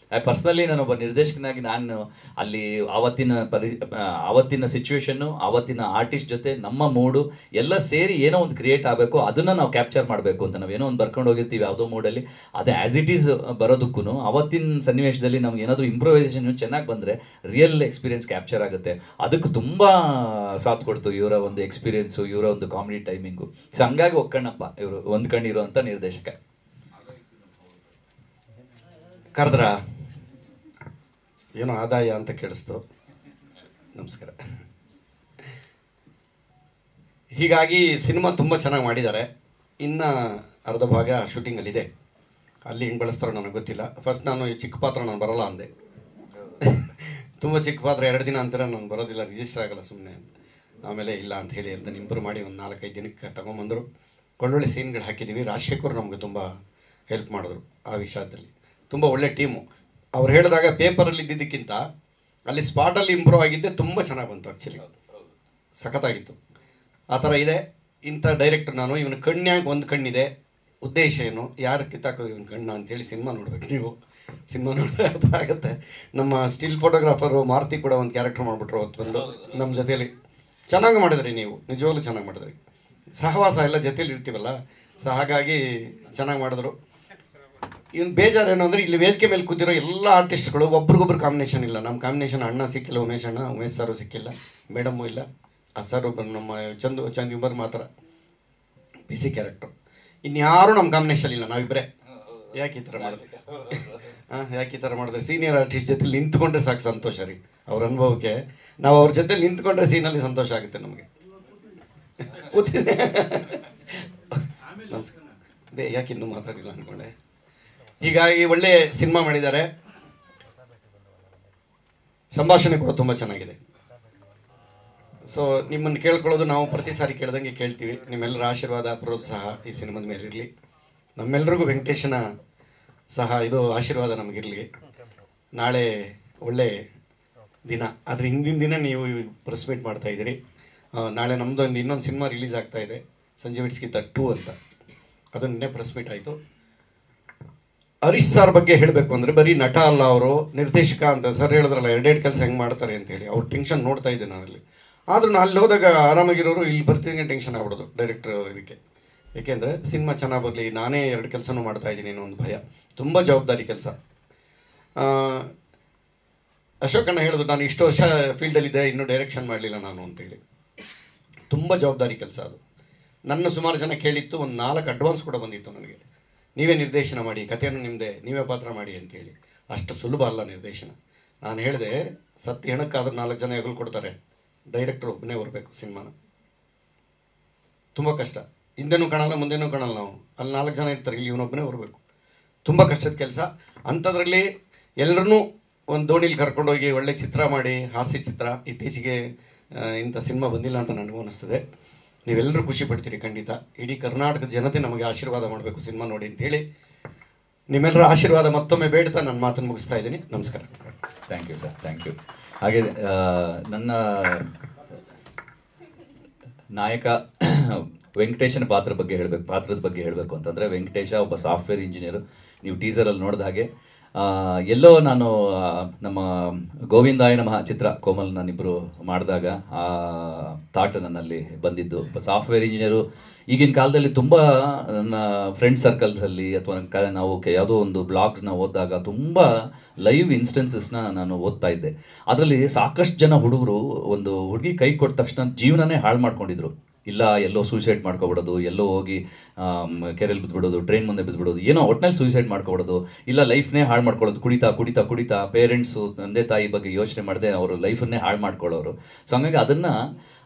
ಪರ್ಸ್ನಲಿ ನಾನೊಬ್ಬ ನಿರ್ದೇಶಕನಾಗಿ ನಾನು ಅಲ್ಲಿ ಆವತ್ತಿನ ಸಿಚುವೇಶನ್ನು, ಆವತ್ತಿನ ಆರ್ಟಿಸ್ಟ್ ಜೊತೆ ನಮ್ಮ ಮೂಡು ಎಲ್ಲ ಸೇರಿ ಏನೋ ಒಂದು ಕ್ರಿಯೇಟ್ ಆಗಬೇಕು, ಅದನ್ನು ನಾವು ಕ್ಯಾಪ್ಚರ್ ಮಾಡಬೇಕು ಅಂತ ನಾವೇನೋ ಒಂದು ಬರ್ಕೊಂಡು ಹೋಗಿರ್ತೀವಿ ಯಾವುದೋ ಮೂಡಲ್ಲಿ, ಅದು ಆ್ಯಸ್ ಇಟ್ ಈಸ್ ಬರೋದಕ್ಕೂ ಅವತ್ತಿನ ಸನ್ನಿವೇಶದಲ್ಲಿ ನಮ್ಗೆ ಏನಾದರೂ ಇಂಪ್ರೂವೈಸೇಷನ್ ಚೆನ್ನಾಗಿ ಬಂದರೆ ರಿಯಲ್ ಎಕ್ಸ್ಪೀರಿಯನ್ಸ್ ಕ್ಯಾಪ್ಚರ್ ಆಗುತ್ತೆ. ಅದಕ್ಕೆ ತುಂಬ ಸಾಥ್ ಕೊಡ್ತು ಇವರ ಒಂದು ಎಕ್ಸ್ಪೀರಿಯನ್ಸು, ಇವರ ಒಂದು ಕಾಮಿಡಿ ಟೈಮಿಂಗು. ಸೊ ಹಂಗಾಗಿ ಒಕ್ಕಣ್ಣಪ್ಪ ಇವರು ಒಂದು ಕಣ್ಣಿರುವಂಥ ನಿರ್ದೇಶಕ. ಕರೆದ್ರ ಏನೋ ಆದಾಯ ಅಂತ ಕೇಳಿಸ್ತು. ನಮಸ್ಕಾರ. ಹೀಗಾಗಿ ಸಿನಿಮಾ ತುಂಬ ಚೆನ್ನಾಗಿ ಮಾಡಿದ್ದಾರೆ. ಇನ್ನು ಅರ್ಧ ಭಾಗ ಶೂಟಿಂಗಲ್ಲಿದೆ. ಅಲ್ಲಿ ಹೆಂಗೆ ಬಳಸ್ತಾರೋ ನನಗೆ ಗೊತ್ತಿಲ್ಲ. ಫಸ್ಟ್ ನಾನು ಈ ಚಿಕ್ಕ ಪಾತ್ರ ನಾನು ಬರೋಲ್ಲ ಅಂದೆ. ತುಂಬ ಚಿಕ್ಕ ಪಾತ್ರ 2 ದಿನ ಅಂತಾರೆ ನಾನು ಬರೋದಿಲ್ಲ, ರಿಜಿಸ್ಟರ್ ಆಗಲ್ಲ ಸುಮ್ಮನೆ ಅಂತ. ಆಮೇಲೆ ಇಲ್ಲ ಅಂತ ಹೇಳಿ ಅಂತ ಇಂಪ್ರೂವ್ ಮಾಡಿ ಒಂದು 4-5 ದಿನಕ್ಕೆ ತೊಗೊಂಬಂದರು. ಒಳ್ಳೊಳ್ಳೆ ಸೀನ್ಗಳು ಹಾಕಿದ್ದೀವಿ. ರಾಜಶೇಖರ್ ನಮಗೆ ತುಂಬ ಹೆಲ್ಪ್ ಮಾಡಿದ್ರು ಆ ವಿಷಯದಲ್ಲಿ. ತುಂಬ ಒಳ್ಳೆ ಟೀಮು. ಅವ್ರು ಹೇಳಿದಾಗ ಪೇಪರಲ್ಲಿ ಇದ್ದಿದ್ದಕ್ಕಿಂತ ಅಲ್ಲಿ ಸ್ಪಾಟಲ್ಲಿ ಇಂಪ್ರೂವ್ ಆಗಿದ್ದೆ ತುಂಬ ಚೆನ್ನಾಗಿ ಬಂತು. ಆ್ಯಕ್ಚುಲಿ ಸಖತ್ತಾಗಿತ್ತು. ಆ ಥರ ಇದೆ. ಇಂಥ ಡೈರೆಕ್ಟರ್ ನಾನು. ಇವನ ಕಣ್ಣ್ಯಾಗ ಒಂದು ಕಣ್ಣಿದೆ. ಉದ್ದೇಶ ಏನು, ಯಾರು ಕಿತ್ತಾಕೋದು ಇವನ ಕಣ್ಣು ಅಂತೇಳಿ ಸಿನಿಮಾ ನೋಡ್ಬೇಕು ನೀವು. ಸಿನಿಮಾ ನೋಡಿದ್ರೆ ಅರ್ಥ ಆಗುತ್ತೆ. ನಮ್ಮ ಸ್ಟಿಲ್ ಫೋಟೋಗ್ರಾಫರು ಮಾರುತಿ ಕೂಡ ಒಂದು ಕ್ಯಾರೆಕ್ಟರ್ ಮಾಡಿಬಿಟ್ರು ಅವತ್ತು ಬಂದು ನಮ್ಮ ಜೊತೆಯಲ್ಲಿ. ಚೆನ್ನಾಗಿ ಮಾಡಿದ್ರಿ ನೀವು, ನಿಜವಾಗ್ಲೂ ಚೆನ್ನಾಗಿ ಮಾಡಿದ್ರಿ. ಸಹವಾಸ ಎಲ್ಲ ಜೊತೇಲಿ ಇರ್ತೀವಲ್ಲ, ಸೊ ಹಾಗಾಗಿ ಚೆನ್ನಾಗಿ ಮಾಡಿದ್ರು. ಇವನು ಬೇಜಾರು ಏನು ಅಂದರೆ ಇಲ್ಲಿ ವೇದಿಕೆ ಮೇಲೆ ಕೂತಿರೋ ಎಲ್ಲ ಆರ್ಟಿಸ್ಟ್ಗಳು ಒಬ್ರಿಗೊಬ್ರು ಕಾಂಬಿನೇಷನ್ ಇಲ್ಲ. ನಮ್ಮ ಕಾಂಬಿನೇಷನ್ ಅಣ್ಣ ಸಿಕ್ಕಿಲ್ಲ, ಉಮೇಶ್ ಸಾರು ಸಿಕ್ಕಿಲ್ಲ, ಮೇಡಮ್ಮು ಇಲ್ಲ, ಆ ಸರ್ ಒಬ್ಬರು ನಮ್ಮ ಚಂದು ಇಬ್ಬರು ಮಾತ್ರ ಬಿಸಿ ಕ್ಯಾರೆಕ್ಟರ್. ಇನ್ಯಾರೂ ನಮ್ಮ ಕಾಂಬಿನೇಷನ್ ಇಲ್ಲ, ನಾವಿಬ್ಬರೇ. ಯಾಕೆ ಈ ಥರ ಮಾಡಿದ್ರಿ? ಯಾಕೆ ಈ ಥರ ಮಾಡಿದ್ರೆ? ಸೀನಿಯರ್ ಆರ್ಟಿಸ್ಟ್ ಜೊತೆ ನಿಂತ್ಕೊಂಡ್ರೆ ಸಾಕು ಸಂತೋಷ ರೀ. ಅವ್ರ ಅನುಭವಕ್ಕೆ ನಾವು ಅವ್ರ ಜೊತೆ ನಿಂತ್ಕೊಂಡ್ರೆ ಸೀನಲ್ಲಿ ಸಂತೋಷ ಆಗುತ್ತೆ ನಮಗೆ. ಕೂತಿದೆ ನಮಸ್ಕಾರ. ಅದೇ ಯಾಕೆ ಇನ್ನೂ ಮಾತಾಡಿಲ್ಲ ಅಂದ್ಕೊಂಡೆ. ಹೀಗಾಗಿ ಒಳ್ಳೆ ಸಿನಿಮಾ ಮಾಡಿದ್ದಾರೆ. ಸಂಭಾಷಣೆ ಕೂಡ ತುಂಬ ಚೆನ್ನಾಗಿದೆ. ಸೊ ನಿಮ್ಮನ್ನು ಕೇಳ್ಕೊಳ್ಳೋದು ನಾವು ಪ್ರತಿ ಸಾರಿ ಕೇಳ್ದಂಗೆ ಕೇಳ್ತೀವಿ. ನಿಮ್ಮೆಲ್ಲರ ಆಶೀರ್ವಾದ ಪ್ರೋತ್ಸಾಹ ಈ ಸಿನಿಮಾದ ಮೇಲೆ ಇರಲಿ. ನಮ್ಮೆಲ್ಲರಿಗೂ ವೆಂಕಟೇಶನ ಸಹ ಇದು ಆಶೀರ್ವಾದ ನಮಗಿರಲಿ. ನಾಳೆ ಒಳ್ಳೆ ದಿನ, ಅದ್ರ ಹಿಂದಿನ ದಿನ ನೀವು ಪ್ರೆಸ್ ಮೀಟ್ ಮಾಡ್ತಾ ಇದ್ದೀರಿ. ನಾಳೆ ನಮ್ಮದು ಇನ್ನೊಂದು ಸಿನಿಮಾ ರಿಲೀಸ್ ಆಗ್ತಾ ಇದೆ, ಸಂಜೆ ವಿಟ್ಸ್ಗಿಂತ 2 ಅಂತ. ಅದು ನಿನ್ನೆ ಪ್ರೆಸ್ ಮೀಟ್ ಆಯಿತು. ಹರೀಶ್ ಸರ್ ಬಗ್ಗೆ ಹೇಳಬೇಕು ಅಂದರೆ ಬರೀ ನಟ ಅಲ್ಲ, ಅವರು ನಿರ್ದೇಶಕ ಅಂತ. ಸರ್ ಹೇಳಿದ್ರಲ್ಲ 2 ಕೆಲಸ ಹೆಂಗೆ ಮಾಡ್ತಾರೆ ಅಂತೇಳಿ. ಅವ್ರ ಟೆನ್ಷನ್ ನೋಡ್ತಾ ಇದ್ದೆ ನಾನಲ್ಲಿ. ಆದರೂ ನಾನು ಅಲ್ಲಿ ಹೋದಾಗ ಆರಾಮಾಗಿರೋರು, ಇಲ್ಲಿ ಬರ್ತಿದ್ದಂಗೆ ಟೆನ್ಷನ್ ಆಗ್ಬಿಡೋದು ಡೈರೆಕ್ಟ್ರ್ ಇದಕ್ಕೆ. ಏಕೆಂದರೆ ಸಿನಿಮಾ ಚೆನ್ನಾಗಿ ಬರಲಿ, ನಾನೇ 2 ಕೆಲಸನೂ ಮಾಡ್ತಾ ಇದ್ದೀನಿ ಅನ್ನೋ ಒಂದು ಭಯ. ತುಂಬ ಜವಾಬ್ದಾರಿ ಕೆಲಸ. ಅಶೋಕಣ್ಣ ಹೇಳಿದ್ರು, ನಾನು ಇಷ್ಟು ವರ್ಷ ಫೀಲ್ಡಲ್ಲಿದ್ದೆ, ಇನ್ನೂ ಡೈರೆಕ್ಷನ್ ಮಾಡಲಿಲ್ಲ ನಾನು ಅಂತೇಳಿ. ತುಂಬ ಜವಾಬ್ದಾರಿ ಕೆಲಸ ಅದು. ನನ್ನ ಸುಮಾರು ಜನ ಕೇಳಿತ್ತು, ಒಂದು 4 ಅಡ್ವಾನ್ಸ್ ಕೂಡ ಬಂದಿತ್ತು ನನಗೆ. ನೀವೇ ನಿರ್ದೇಶನ ಮಾಡಿ, ಕಥೆಯನ್ನು ನಿಮ್ಮದೇ, ನೀವೇ ಪಾತ್ರ ಮಾಡಿ ಅಂತೇಳಿ. ಅಷ್ಟು ಸುಲಭ ಅಲ್ಲ ನಿರ್ದೇಶನ. ನಾನು ಹೇಳಿದೆ, ಸತ್ಯ ಹೆಣಕ್ಕಾದ್ರೂ 4 ಜನ ಹೆಗಲು ಕೊಡ್ತಾರೆ, ಡೈರೆಕ್ಟ್ರು ಒಬ್ಬನೇ ಬರಬೇಕು ಸಿನಿಮಾನ. ತುಂಬ ಕಷ್ಟ. ಹಿಂದೆನೂ ಕಾಣಲ್ಲ, ಮುಂದೆನೂ ಕಾಣಲ್ಲ ನಾವು. ಅಲ್ಲಿ 4 ಜನ ಇರ್ತಾರೆ, ಇಲ್ಲಿ ಇವನೊಬ್ಬನೇ ಬರಬೇಕು. ತುಂಬ ಕಷ್ಟದ ಕೆಲಸ. ಅಂಥದ್ರಲ್ಲಿ ಎಲ್ಲರನ್ನೂ ಒಂದು ದೋಣಿಲಿ ಕರ್ಕೊಂಡೋಗಿ ಒಳ್ಳೆ ಚಿತ್ರ ಮಾಡಿ, ಹಾಸ್ಯ ಚಿತ್ರ. ಇತ್ತೀಚೆಗೆ ಇಂಥ ಸಿನಿಮಾ ಬಂದಿಲ್ಲ ಅಂತ ನನಗೂ ಅನ್ನಿಸ್ತದೆ. ನೀವೆಲ್ಲರೂ ಖುಷಿ ಪಡ್ತೀರಿ ಖಂಡಿತ. ಇಡೀ ಕರ್ನಾಟಕದ ಜನತೆ ನಮಗೆ ಆಶೀರ್ವಾದ ಮಾಡಬೇಕು ಸಿನಿಮಾ ನೋಡಿ ಅಂತೇಳಿ. ನಿಮ್ಮೆಲ್ಲರ ಆಶೀರ್ವಾದ ಮತ್ತೊಮ್ಮೆ ಬೇಡ್ತಾ ನನ್ನ ಮಾತನ್ನು ಮುಗಿಸ್ತಾ ಇದ್ದೀನಿ. ನಮಸ್ಕಾರ. Thank you sir, thank you. ಹಾಗೆ ನನ್ನ ನಾಯಕ ವೆಂಕಟೇಶನ ಪಾತ್ರದ ಬಗ್ಗೆ ಹೇಳಬೇಕು ಅಂತಂದರೆ, ವೆಂಕಟೇಶ ಒಬ್ಬ ಸಾಫ್ಟ್ವೇರ್ ಇಂಜಿನಿಯರು. ನೀವು ಟೀಸರಲ್ಲಿ ನೋಡಿದ ಹಾಗೆ ಎಲ್ಲೋ ನಾನು ನಮ್ಮ ಗೋವಿಂದಾಯ ನಮಃ ಚಿತ್ರ ಕೋಮಲ್ ನಾನಿಬ್ಬರು ಮಾಡಿದಾಗ ಆ ಥಾಟ್ ನನ್ನಲ್ಲಿ ಬಂದಿದ್ದು. ಒಬ್ಬ ಸಾಫ್ಟ್ವೇರ್ ಇಂಜಿನಿಯರು ಈಗಿನ ಕಾಲದಲ್ಲಿ ತುಂಬ ನನ್ನ ಫ್ರೆಂಡ್ ಸರ್ಕಲ್ಸಲ್ಲಿ ಅಥವಾ ನಾವು ಯಾವುದೋ ಒಂದು ಬ್ಲಾಗ್ಸ್ನ ಓದಿದಾಗ ತುಂಬ ಲೈವ್ ಇನ್ಸ್ಟೆನ್ಸಸ್ನ ನಾನು ಓದ್ತಾ ಇದ್ದೆ. ಅದರಲ್ಲಿ ಸಾಕಷ್ಟು ಜನ ಹುಡುಗರು ಒಂದು ಹುಡುಗಿ ಕೈ ಕೊಟ್ಟ ತಕ್ಷಣ ಜೀವನನೇ ಹಾಳು ಮಾಡ್ಕೊಂಡಿದ್ರು. ಇಲ್ಲ ಎಲ್ಲೋ ಸೂಸೈಡ್ ಮಾಡ್ಕೊಬಿಡೋದು, ಎಲ್ಲೋ ಹೋಗಿ ಕೆರೆಯಲ್ಲಿ ಬಿದ್ದುಬಿಡೋದು, ಟ್ರೈನ್ ಮುಂದೆ ಬಿದ್ದುಬಿಡೋದು, ಏನೋ ಒಟ್ಟಿನಲ್ಲಿ ಸೂಸೈಡ್ ಮಾಡ್ಕೊಬಿಡೋದು, ಇಲ್ಲ ಲೈಫ್ನೇ ಹಾಳು ಮಾಡ್ಕೊಳ್ಳೋದು. ಕುಡಿತಾ ಪೇರೆಂಟ್ಸು, ತಂದೆ ತಾಯಿ ಬಗ್ಗೆ ಯೋಚನೆ ಮಾಡದೆ ಅವರು ಲೈಫನ್ನೇ ಹಾಳು ಮಾಡ್ಕೊಳ್ಳೋರು. ಸೊ ಹಂಗಾಗಿ ಅದನ್ನು,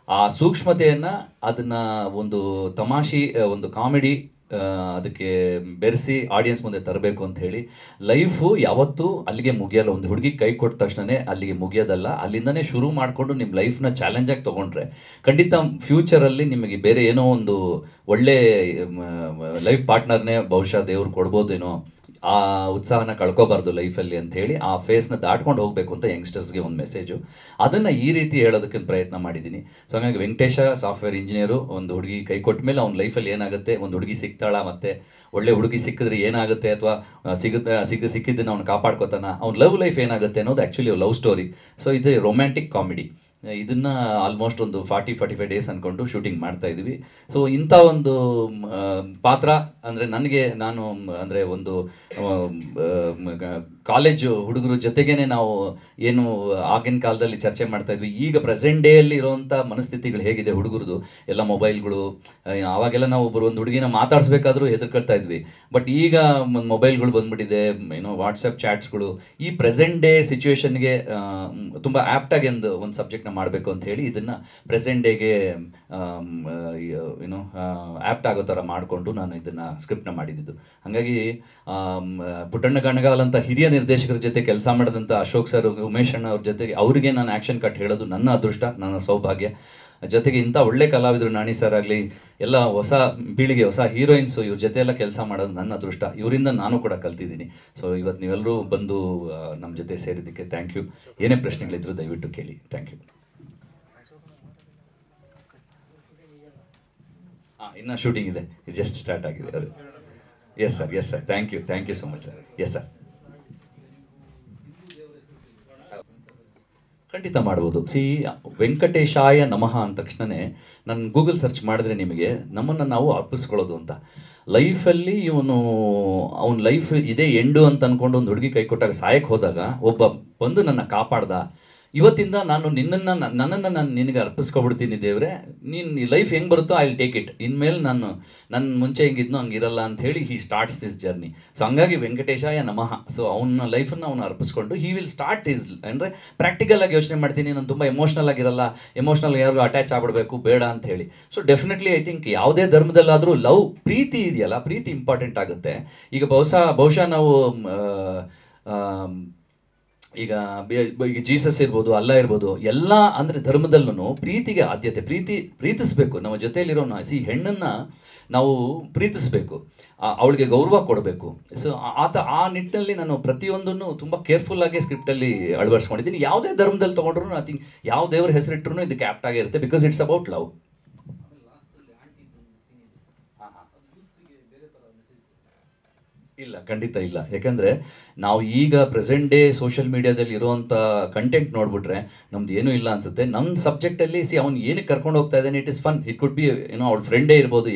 ಆ ಸೂಕ್ಷ್ಮತೆಯನ್ನು, ಅದನ್ನು ಒಂದು ತಮಾಷೆ, ಒಂದು ಕಾಮಿಡಿ ಅದಕ್ಕೆ ಬೆರೆಸಿ ಆಡಿಯನ್ಸ್ ಮುಂದೆ ತರಬೇಕು ಅಂತ ಹೇಳಿ. ಲೈಫು ಯಾವತ್ತೂ ಅಲ್ಲಿಗೆ ಮುಗಿಯಲ್ಲ. ಒಂದು ಹುಡುಗಿ ಕೈ ಕೊಟ್ಟ ತಕ್ಷಣವೇ ಅಲ್ಲಿಗೆ ಮುಗಿಯೋದಲ್ಲ. ಅಲ್ಲಿಂದನೇ ಶುರು ಮಾಡಿಕೊಂಡು ನಿಮ್ಮ ಲೈಫ್ನ ಚಾಲೆಂಜಾಗಿ ತೊಗೊಂಡ್ರೆ ಖಂಡಿತ ಫ್ಯೂಚರಲ್ಲಿ ನಿಮಗೆ ಬೇರೆ ಏನೋ ಒಂದು ಒಳ್ಳೆ ಲೈಫ್ ಪಾರ್ಟ್ನರ್ನೇ ಬಹುಶಃ ದೇವ್ರು ಕೊಡ್ಬೋದೇನೋ. ಆ ಉತ್ಸಾಹನ ಕಳ್ಕೊಬಾರ್ದು ಲೈಫಲ್ಲಿ ಅಂತ ಹೇಳಿ ಆ ಫೇಸ್ನ ದಾಟ್ಕೊಂಡು ಹೋಗಬೇಕು ಅಂತ ಯಂಗ್ಸ್ಟರ್ಸ್ಗೆ ಒಂದು ಮೆಸೇಜು. ಅದನ್ನು ಈ ರೀತಿ ಹೇಳೋದಕ್ಕೆ ಪ್ರಯತ್ನ ಮಾಡಿದ್ದೀನಿ. ಸೊ ಹಾಗಾಗಿ ವೆಂಕಟೇಶ ಸಾಫ್ಟ್ವೇರ್ ಇಂಜಿನಿಯರು, ಒಂದು ಹುಡುಗಿ ಕೈ ಕೊಟ್ಟ ಮೇಲೆ ಅವ್ನ ಲೈಫಲ್ಲಿ ಏನಾಗುತ್ತೆ, ಒಂದು ಹುಡುಗಿ ಸಿಗ್ತಾಳ, ಮತ್ತು ಒಳ್ಳೆ ಹುಡುಗಿ ಸಿಕ್ಕಿದ್ರೆ ಏನಾಗುತ್ತೆ, ಅಥವಾ ಸಿಕ್ಕಿದ್ದನ್ನು ಅವ್ನು ಕಾಪಾಡ್ಕೋತಾನ, ಅವ್ನ ಲವ್ ಲೈಫ್ ಏನಾಗುತ್ತೆ ಅನ್ನೋದು ಆ್ಯಕ್ಚುಲಿ ಲವ್ ಸ್ಟೋರಿ. ಸೊ ಇದು ರೊಮ್ಯಾಂಟಿಕ್ ಕಾಮಿಡಿ. ಇದನ್ನ ಆಲ್ಮೋಸ್ಟ್ ಒಂದು 45 ಡೇಸ್ ಅಂದ್ಕೊಂಡು ಶೂಟಿಂಗ್ ಮಾಡ್ತಾ ಇದ್ವಿ. ಸೊ ಇಂಥ ಒಂದು ಪಾತ್ರ ಅಂದರೆ ನಾನು ಅಂದರೆ ಒಂದು ಕಾಲೇಜು ಹುಡುಗರು ಜೊತೆಗೇನೆ ನಾವು ಏನು ಆಗಿನ ಕಾಲದಲ್ಲಿ ಚರ್ಚೆ ಮಾಡ್ತಾ ಇದ್ವಿ. ಈಗ ಪ್ರೆಸೆಂಟ್ ಡೇಯಲ್ಲಿ ಇರುವಂಥ ಮನಸ್ಥಿತಿಗಳು ಹೇಗಿದೆ ಹುಡುಗರದು, ಎಲ್ಲ ಮೊಬೈಲ್ಗಳು. ಆವಾಗೆಲ್ಲ ನಾವು ಒಂದು ಹುಡುಗಿನ ಮಾತಾಡಿಸ್ಬೇಕಾದ್ರೂ ಹೆದರ್ಕೊಳ್ತಾ ಇದ್ವಿ. ಬಟ್ ಈಗ ಮೊಬೈಲ್ಗಳು ಬಂದ್ಬಿಟ್ಟಿದೆ, ವಾಟ್ಸಪ್ ಚಾಟ್ಸ್ಗಳು. ಈ ಪ್ರೆಸೆಂಟ್ ಡೇ ಸಿಚುವೇಶನ್ಗೆ ತುಂಬ ಆ್ಯಪ್ಟಾಗಿ ಒಂದು ಸಬ್ಜೆಕ್ಟ್ನ ಮಾಡಬೇಕು ಅಂತ ಹೇಳಿ ಇದನ್ನು ಪ್ರೆಸೆಂಟ್ ಡೇಗೆ ಆ್ಯಪ್ಟ್ ಆಗೋ ಥರ ಮಾಡಿಕೊಂಡು ನಾನು ಇದನ್ನು ಸ್ಕ್ರಿಪ್ಟ್ನ ಮಾಡಿದ್ದು. ಹಾಗಾಗಿ ಪುಟ್ಟಣ್ಣ ಗಣಗಾಲ್ ಅಂತ ಹಿರಿಯ ನಿರ್ದೇಶಕರ ಜೊತೆ ಕೆಲಸ ಮಾಡಿದಂಥ ಅಶೋಕ್ ಸರ್, ಉಮೇಶ್ ಅಣ್ಣ ಅವ್ರ ಜೊತೆಗೆ ಅವರಿಗೆ ನಾನು ಆ್ಯಕ್ಷನ್ ಕಟ್ ಹೇಳೋದು ನನ್ನ ಅದೃಷ್ಟ, ನನ್ನ ಸೌಭಾಗ್ಯ. ಜೊತೆಗೆ ಇಂಥ ಒಳ್ಳೆ ಕಲಾವಿದರು ನಾಣಿ ಸರ್ ಆಗಲಿ, ಎಲ್ಲ ಹೊಸ ಪೀಳಿಗೆ ಹೊಸ ಹೀರೋಯಿನ್ಸು ಇವ್ರ ಜೊತೆ ಎಲ್ಲ ಕೆಲಸ ಮಾಡೋದು ನನ್ನ ಅದೃಷ್ಟ. ಇವರಿಂದ ನಾನು ಕೂಡ ಕಲ್ತಿದ್ದೀನಿ. ಸೊ ಇವತ್ತು ನೀವೆಲ್ಲರೂ ಬಂದು ನಮ್ಮ ಜೊತೆ ಸೇರಿದ್ದಕ್ಕೆ ಥ್ಯಾಂಕ್ ಯು. ಏನೇ ಪ್ರಶ್ನೆಗಳಿದ್ರು ದಯವಿಟ್ಟು ಕೇಳಿ. Thank you. ಇನ್ನು ಶೂಟಿಂಗ್ ಇದೆ, ಜಸ್ಟ್ ಸ್ಟಾರ್ಟ್ ಆಗಿದೆ ಅದು. Yes sir thank you so much sir. Yes sir, ಖಂಡಿತ ಮಾಡ್ಬೋದು. ವೆಂಕಟೇಶಾಯ ನಮಃ ಅಂದ ತಕ್ಷಣವೇ ನಾನು ಗೂಗಲ್ ಸರ್ಚ್ ಮಾಡಿದ್ರೆ ನಿಮಗೆ ನಮ್ಮನ್ನು ನಾವು ಅರ್ಪಿಸ್ಕೊಳ್ಳೋದು ಅಂತ. ಲೈಫಲ್ಲಿ ಅವನ ಲೈಫ್ ಇದೇ ಎಂಡು ಅಂತ ಅಂದ್ಕೊಂಡು ಒಂದು ಹುಡುಗಿ ಕೈ ಕೊಟ್ಟಾಗ ಸಾಯಕ್ಕೆ ಹೋದಾಗ ಒಬ್ಬ ಬಂದು ನನ್ನ ಕಾಪಾಡ್ದ. ಇವತ್ತಿಂದ ನಾನು ನನ್ನನ್ನು ನಾನು ನಿನಗೆ ಅರ್ಪಿಸ್ಕೊಬಿಡ್ತೀನಿ ದೇವ್ರೆ, ನೀನು ಈ ಲೈಫ್ ಹೆಂಗೆ ಬರುತ್ತೋ ಐ ವಿಲ್ ಟೇಕ್ ಇಟ್. ಇನ್ಮೇಲೆ ನನ್ನ ಮುಂಚೆ ಹೆಂಗಿದ್ನೋ ಹಂಗಿರಲ್ಲ ಅಂತ ಹೇಳಿ ಹಿ ಸ್ಟಾರ್ಟ್ಸ್ ದಿಸ್ ಜರ್ನಿ. ಸೊ ಹಂಗಾಗಿ ವೆಂಕಟೇಶಾಯ ನಮಃ. ಸೊ ಅವನ ಲೈಫನ್ನು ಅವನು ಅರ್ಪಿಸ್ಕೊಂಡು ಹಿ ವಿಲ್ ಸ್ಟಾರ್ಟ್ ಹಿಸ್, ಅಂದರೆ ಪ್ರಾಕ್ಟಿಕಲ್ ಆಗಿ ಯೋಚನೆ ಮಾಡ್ತೀನಿ, ನಾನು ತುಂಬ ಎಮೋಷ್ನಲ್ ಆಗಿರಲ್ಲ, ಎಮೋಷ್ನಲ್ ಯಾರಿಗೂ ಅಟ್ಯಾಚ್ ಆಗ್ಬಿಡ್ಬೇಕು ಬೇಡ ಅಂತ ಹೇಳಿ. ಸೊ ಡೆಫಿನೆಟ್ಲಿ ಐ ಥಿಂಕ್ ಯಾವುದೇ ಧರ್ಮದಲ್ಲಾದರೂ ಪ್ರೀತಿ ಇದೆಯಲ್ಲ, ಪ್ರೀತಿ ಇಂಪಾರ್ಟೆಂಟ್ ಆಗುತ್ತೆ. ಈಗ ಬಹುಶಃ ನಾವು ಈಗ ಜೀಸಸ್ ಇರ್ಬೋದು, ಅಲ್ಲ ಇರ್ಬೋದು, ಎಲ್ಲ ಅಂದರೆ ಧರ್ಮದಲ್ಲೂ ಪ್ರೀತಿಗೆ ಆದ್ಯತೆ. ಪ್ರೀತಿಸ್ಬೇಕು. ನಮ್ಮ ಜೊತೆಯಲ್ಲಿರೋ ಹೆಣ್ಣನ್ನು ನಾವು ಪ್ರೀತಿಸ್ಬೇಕು, ಅವಳಿಗೆ ಗೌರವ ಕೊಡಬೇಕು. ಸೊ ಆ ನಿಟ್ಟಿನಲ್ಲಿ ನಾನು ಪ್ರತಿಯೊಂದನ್ನು ತುಂಬ ಕೇರ್ಫುಲ್ಲಾಗಿ ಸ್ಕ್ರಿಪ್ಟಲ್ಲಿ ಅಳವಡಿಸ್ಕೊಂಡಿದ್ದೀನಿ. ಯಾವುದೇ ಧರ್ಮದಲ್ಲಿ ತೊಗೊಂಡ್ರು ಐ ಥಿಂಕ್ ಯಾವ ದೇವ್ರ ಹೆಸರಿಟ್ಟರು ಇದಕ್ಕೆ ಆ್ಯಪ್ಟ್ ಆಗಿರುತ್ತೆ, ಬಿಕಾಸ್ ಇಟ್ಸ್ ಅಬೌಟ್ ಲವ್. ಇಲ್ಲ, ಖಂಡಿತ ಇಲ್ಲ. ಯಾಕಂದರೆ ನಾವು ಈಗ ಪ್ರೆಸೆಂಟ್ ಡೇ ಸೋಷಿಯಲ್ ಮೀಡಿಯಾದಲ್ಲಿ ಇರುವಂಥ ಕಂಟೆಂಟ್ ನೋಡ್ಬಿಟ್ರೆ ನಮ್ದು ಏನೂ ಇಲ್ಲ ಅನ್ಸುತ್ತೆ. ನಮ್ಮ ಸಬ್ಜೆಕ್ಟಲ್ಲಿ ಅವ್ನು ಏನಕ್ಕೆ ಕರ್ಕೊಂಡು ಹೋಗ್ತಾ ಇದ್ದಾನೆ, it is fun. It could be ಅವಳ ಫ್ರೆಂಡೇ ಇರ್ಬೋದು,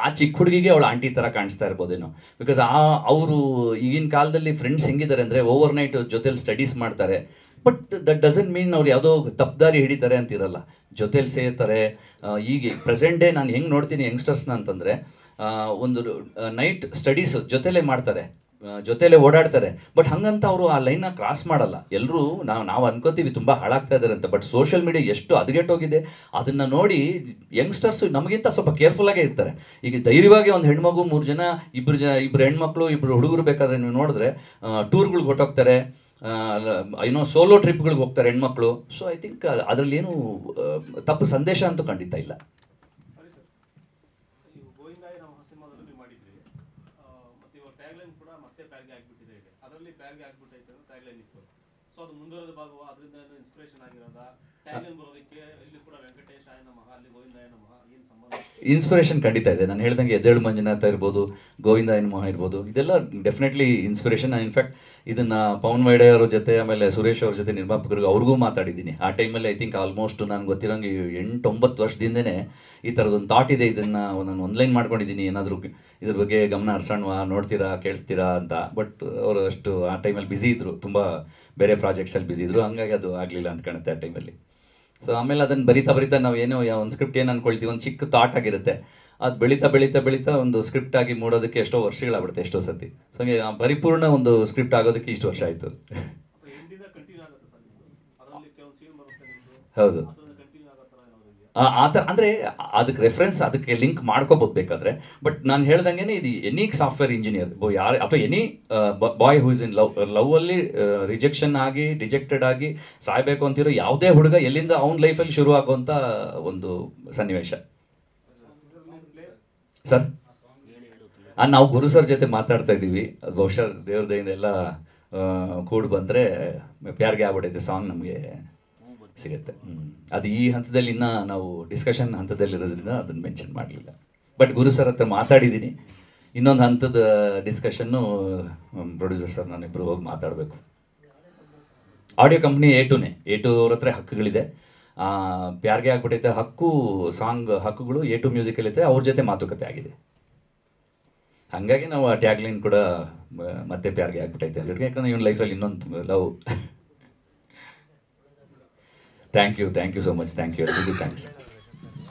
ಆ ಚಿಕ್ಕ ಹುಡುಗಿಗೆ ಅವಳ ಆಂಟಿ ಥರ ಕಾಣಿಸ್ತಾ ಇರ್ಬೋದೇನೋ. ಬಿಕಾಸ್ ಅವರು ಈಗಿನ ಕಾಲದಲ್ಲಿ ಫ್ರೆಂಡ್ಸ್ ಹೆಂಗಿದ್ದಾರೆ ಅಂದರೆ ಓವರ್ ನೈಟ್ ಜೊತೆಲಿ ಸ್ಟಡೀಸ್ ಮಾಡ್ತಾರೆ. ಬಟ್ ದಟ್ ಡಸಂಟ್ ಮೀನ್ ಅವ್ರು ಯಾವುದೋ ತಪ್ಪದಾರಿ ಹಿಡಿತಾರೆ ಅಂತಿರಲ್ಲ, ಜೊತೆಲಿ ಸೇರ್ತಾರೆ. ಈಗ ಪ್ರೆಸೆಂಟ್ ಡೇ ನಾನು ಹೆಂಗೆ ನೋಡ್ತೀನಿ ಯಂಗ್ಸ್ಟರ್ಸ್ನ ಅಂತಂದರೆ, ಒಂದು ನೈಟ್ ಸ್ಟಡೀಸ್ ಜೊತೆಲೇ ಮಾಡ್ತಾರೆ, ಜೊತೆಲೇ ಓಡಾಡ್ತಾರೆ. ಬಟ್ ಹಂಗಂತ ಅವರು ಆ ಲೈನ್ನ ಕ್ರಾಸ್ ಮಾಡಲ್ಲ. ಎಲ್ಲರೂ ನಾವು ಅನ್ಕೋತೀವಿ ತುಂಬ ಹಾಳಾಗ್ತಾ ಇದ್ದಾರೆ ಅಂತ. ಬಟ್ ಸೋಷಿಯಲ್ ಮೀಡಿಯಾ ಎಷ್ಟು ಹದಗೆಟ್ಟೋಗಿದೆ ಅದನ್ನು ನೋಡಿ ಯಂಗ್ಸ್ಟರ್ಸ್ ನಮಗಿಂತ ಸ್ವಲ್ಪ ಕೇರ್ಫುಲ್ಲಾಗೇ ಇರ್ತಾರೆ. ಈಗ ಧೈರ್ಯವಾಗಿ ಒಂದು ಹೆಣ್ಮಗು, ಇಬ್ಬರು ಹೆಣ್ಮಕ್ಳು, ಇಬ್ಬರು ಹುಡುಗರು ಬೇಕಾದ್ರೆ ನೀವು ನೋಡಿದ್ರೆ ಟೂರ್ಗಳಿಗೆ ಹೊಟ್ಟೋಗ್ತಾರೆ, ಸೋಲೋ ಟ್ರಿಪ್ಗಳಿಗೆ ಹೋಗ್ತಾರೆ ಹೆಣ್ಮಕ್ಳು. ಸೊ ಐ ಥಿಂಕ್ ಅದರಲ್ಲಿ ಏನು ತಪ್ಪು ಸಂದೇಶ ಅಂತೂ ಖಂಡಿತ ಇಲ್ಲ. ಇನ್ಸ್ಪಿರೇಷನ್ ಖಂಡಿತ ಇದೆ. ನಾನು ಹೇಳ್ದಂಗೆ ಎದ್ದೇಳು ಮಂಜುನಾಥ ಇರ್ಬೋದು, ಗೋವಿಂದಾಯ ನಮಃ ಇರ್ಬೋದು, ಇದೆಲ್ಲ ಡೆಫಿನೆಟ್ಲಿ ಇನ್ಸ್ಪಿರೇಷನ್. ಇನ್ಫ್ಯಾಕ್ಟ್ ಇದನ್ನು ಪವನ್ ವೈಡೆ ಅವ್ರ ಜೊತೆ, ಆಮೇಲೆ ಸುರೇಶ್ ಅವ್ರ ಜೊತೆ ನಿರ್ಮಾಪಕರಿಗೆ ಅವ್ರಿಗೂ ಮಾತಾಡಿದ್ದೀನಿ. ಆ ಟೈಮಲ್ಲಿ ಐ ಥಿಂಕ್ ಆಲ್ಮೋಸ್ಟ್ ನನಗೆ ಗೊತ್ತಿರೋಂಗೆ 8-9 ವರ್ಷದಿಂದನೇ ಈ ಥರದೊಂದು ಥಾಟ್ ಇದೆ. ಇದನ್ನು ನಾನು ಆನ್ಲೈನ್ ಮಾಡ್ಕೊಂಡಿದ್ದೀನಿ, ಏನಾದರೂ ಇದ್ರ ಬಗ್ಗೆ ಗಮನ ಹರಿಸೋಣವಾ, ನೋಡ್ತೀರಾ, ಕೇಳ್ತೀರಾ ಅಂತ. ಬಟ್ ಅವರು ಅಷ್ಟು ಆ ಟೈಮಲ್ಲಿ ಬ್ಯುಸಿ ಇದ್ದರು, ತುಂಬ ಬೇರೆ ಪ್ರಾಜೆಕ್ಟ್ಸಲ್ಲಿ ಬ್ಯುಸಿ ಇದ್ದರು. ಹಂಗಾಗಿ ಅದು ಆಗಲಿಲ್ಲ ಅಂತ ಕಾಣುತ್ತೆ ಆ ಟೈಮಲ್ಲಿ. ಸೊ ಆಮೇಲೆ ಅದನ್ನು ಬರಿತಾ ನಾವು ಏನೋ ಒಂದು ಸ್ಕ್ರಿಪ್ಟ್ ಏನು ಅಂದ್ಕೊಳ್ತೀವಿ, ಒಂದು ಚಿಕ್ಕ ಥಾಟ್ ಆಗಿರುತ್ತೆ, ಅದು ಬೆಳೀತಾ ಒಂದು ಸ್ಕ್ರಿಪ್ಟ್ ಆಗಿ ಮೂಡೋದಕ್ಕೆ ಎಷ್ಟೋ ವರ್ಷಗಳಾಗ್ಬಿಡುತ್ತೆ ಎಷ್ಟೋ ಸತಿ. ಸೊ ಹಂಗೆ ಪರಿಪೂರ್ಣ ಒಂದು ಸ್ಕ್ರಿಪ್ಟ್ ಆಗೋದಕ್ಕೆ ಇಷ್ಟು ವರ್ಷ ಆಯಿತು. ಹೌದು, ಆ ಥರ ಅಂದರೆ ಅದಕ್ಕೆ ರೆಫರೆನ್ಸ್, ಅದಕ್ಕೆ ಲಿಂಕ್ ಮಾಡ್ಕೋಬೋದು ಬೇಕಾದರೆ. ಬಟ್ ನಾನು ಹೇಳ್ದಂಗೆ ಇದು ಎನಿ ಸಾಫ್ಟ್ವೇರ್ ಇಂಜಿನಿಯರ್ ಯಾರು ಅಥವಾ any boy who is in ಲವ್ವಲ್ಲಿ ರಿಜೆಕ್ಷನ್ ಆಗಿ ಡಿಜೆಕ್ಟೆಡ್ ಆಗಿ ಸಾಯಬೇಕು ಅಂತಿರೋ ಯಾವುದೇ ಹುಡುಗ ಎಲ್ಲಿಂದ ಅವ್ನ ಲೈಫಲ್ಲಿ ಶುರು ಆಗುವಂಥ ಒಂದು ಸನ್ನಿವೇಶ. ಸರ್, ನಾವು ಗುರು ಸರ್ ಜೊತೆ ಮಾತಾಡ್ತಾ ಇದ್ದೀವಿ. ಅದು ಬಹುಶಃ ದೇವ್ರ ದಯಿಂದ ಎಲ್ಲ ಕೂಡಿ ಬಂದರೆ ಪ್ಯಾರ್ಗೆ ಆಗ್ಬಿಟ್ಟೈತೆ ಸಾಂಗ್ ನಮಗೆ ಸಿಗುತ್ತೆ. ಅದು ಈ ಹಂತದಲ್ಲಿ ಇನ್ನೂ ನಾವು ಡಿಸ್ಕಷನ್ ಹಂತದಲ್ಲಿರೋದ್ರಿಂದ ಅದನ್ನು ಮೆನ್ಷನ್ ಮಾಡಲಿಲ್ಲ. ಬಟ್ ಗುರು ಸರ್ ಹತ್ರ ಮಾತಾಡಿದ್ದೀನಿ. ಇನ್ನೊಂದು ಹಂತದ ಡಿಸ್ಕಷನ್ನು ಪ್ರೊಡ್ಯೂಸರ್ ಸರ್ ನಾನಿಬ್ಬರು ಹೋಗಿ ಮಾತಾಡಬೇಕು. ಆಡಿಯೋ ಕಂಪ್ನಿ A2 ಅವ್ರ ಹತ್ರ ಹಕ್ಕುಗಳಿದೆ. ಪ್ಯಾರ್ಗೆ ಆಗ್ಬಿಟ್ಟೈತೆ ಹಕ್ಕು ಸಾಂಗ್ ಹಕ್ಕುಗಳು A2 ಮ್ಯೂಸಿಕಲ್ಲಿ ಐತೆ, ಅವ್ರ ಜೊತೆ ಮಾತುಕತೆ ಆಗಿದೆ. ಹಾಗಾಗಿ ನಾವು ಆ ಟ್ಯಾಗ್ಲೈನ್ ಕೂಡ ಮತ್ತೆ ಪ್ಯಾರ್ಗೆ ಆಗ್ಬಿಟ್ಟೈತೆ ಅಂದ್ರೆ, ಯಾಕಂದ್ರೆ ಇವನ್ ಲೈಫಲ್ಲಿ ಇನ್ನೊಂದು love. Thank you so much, thank you, thanks.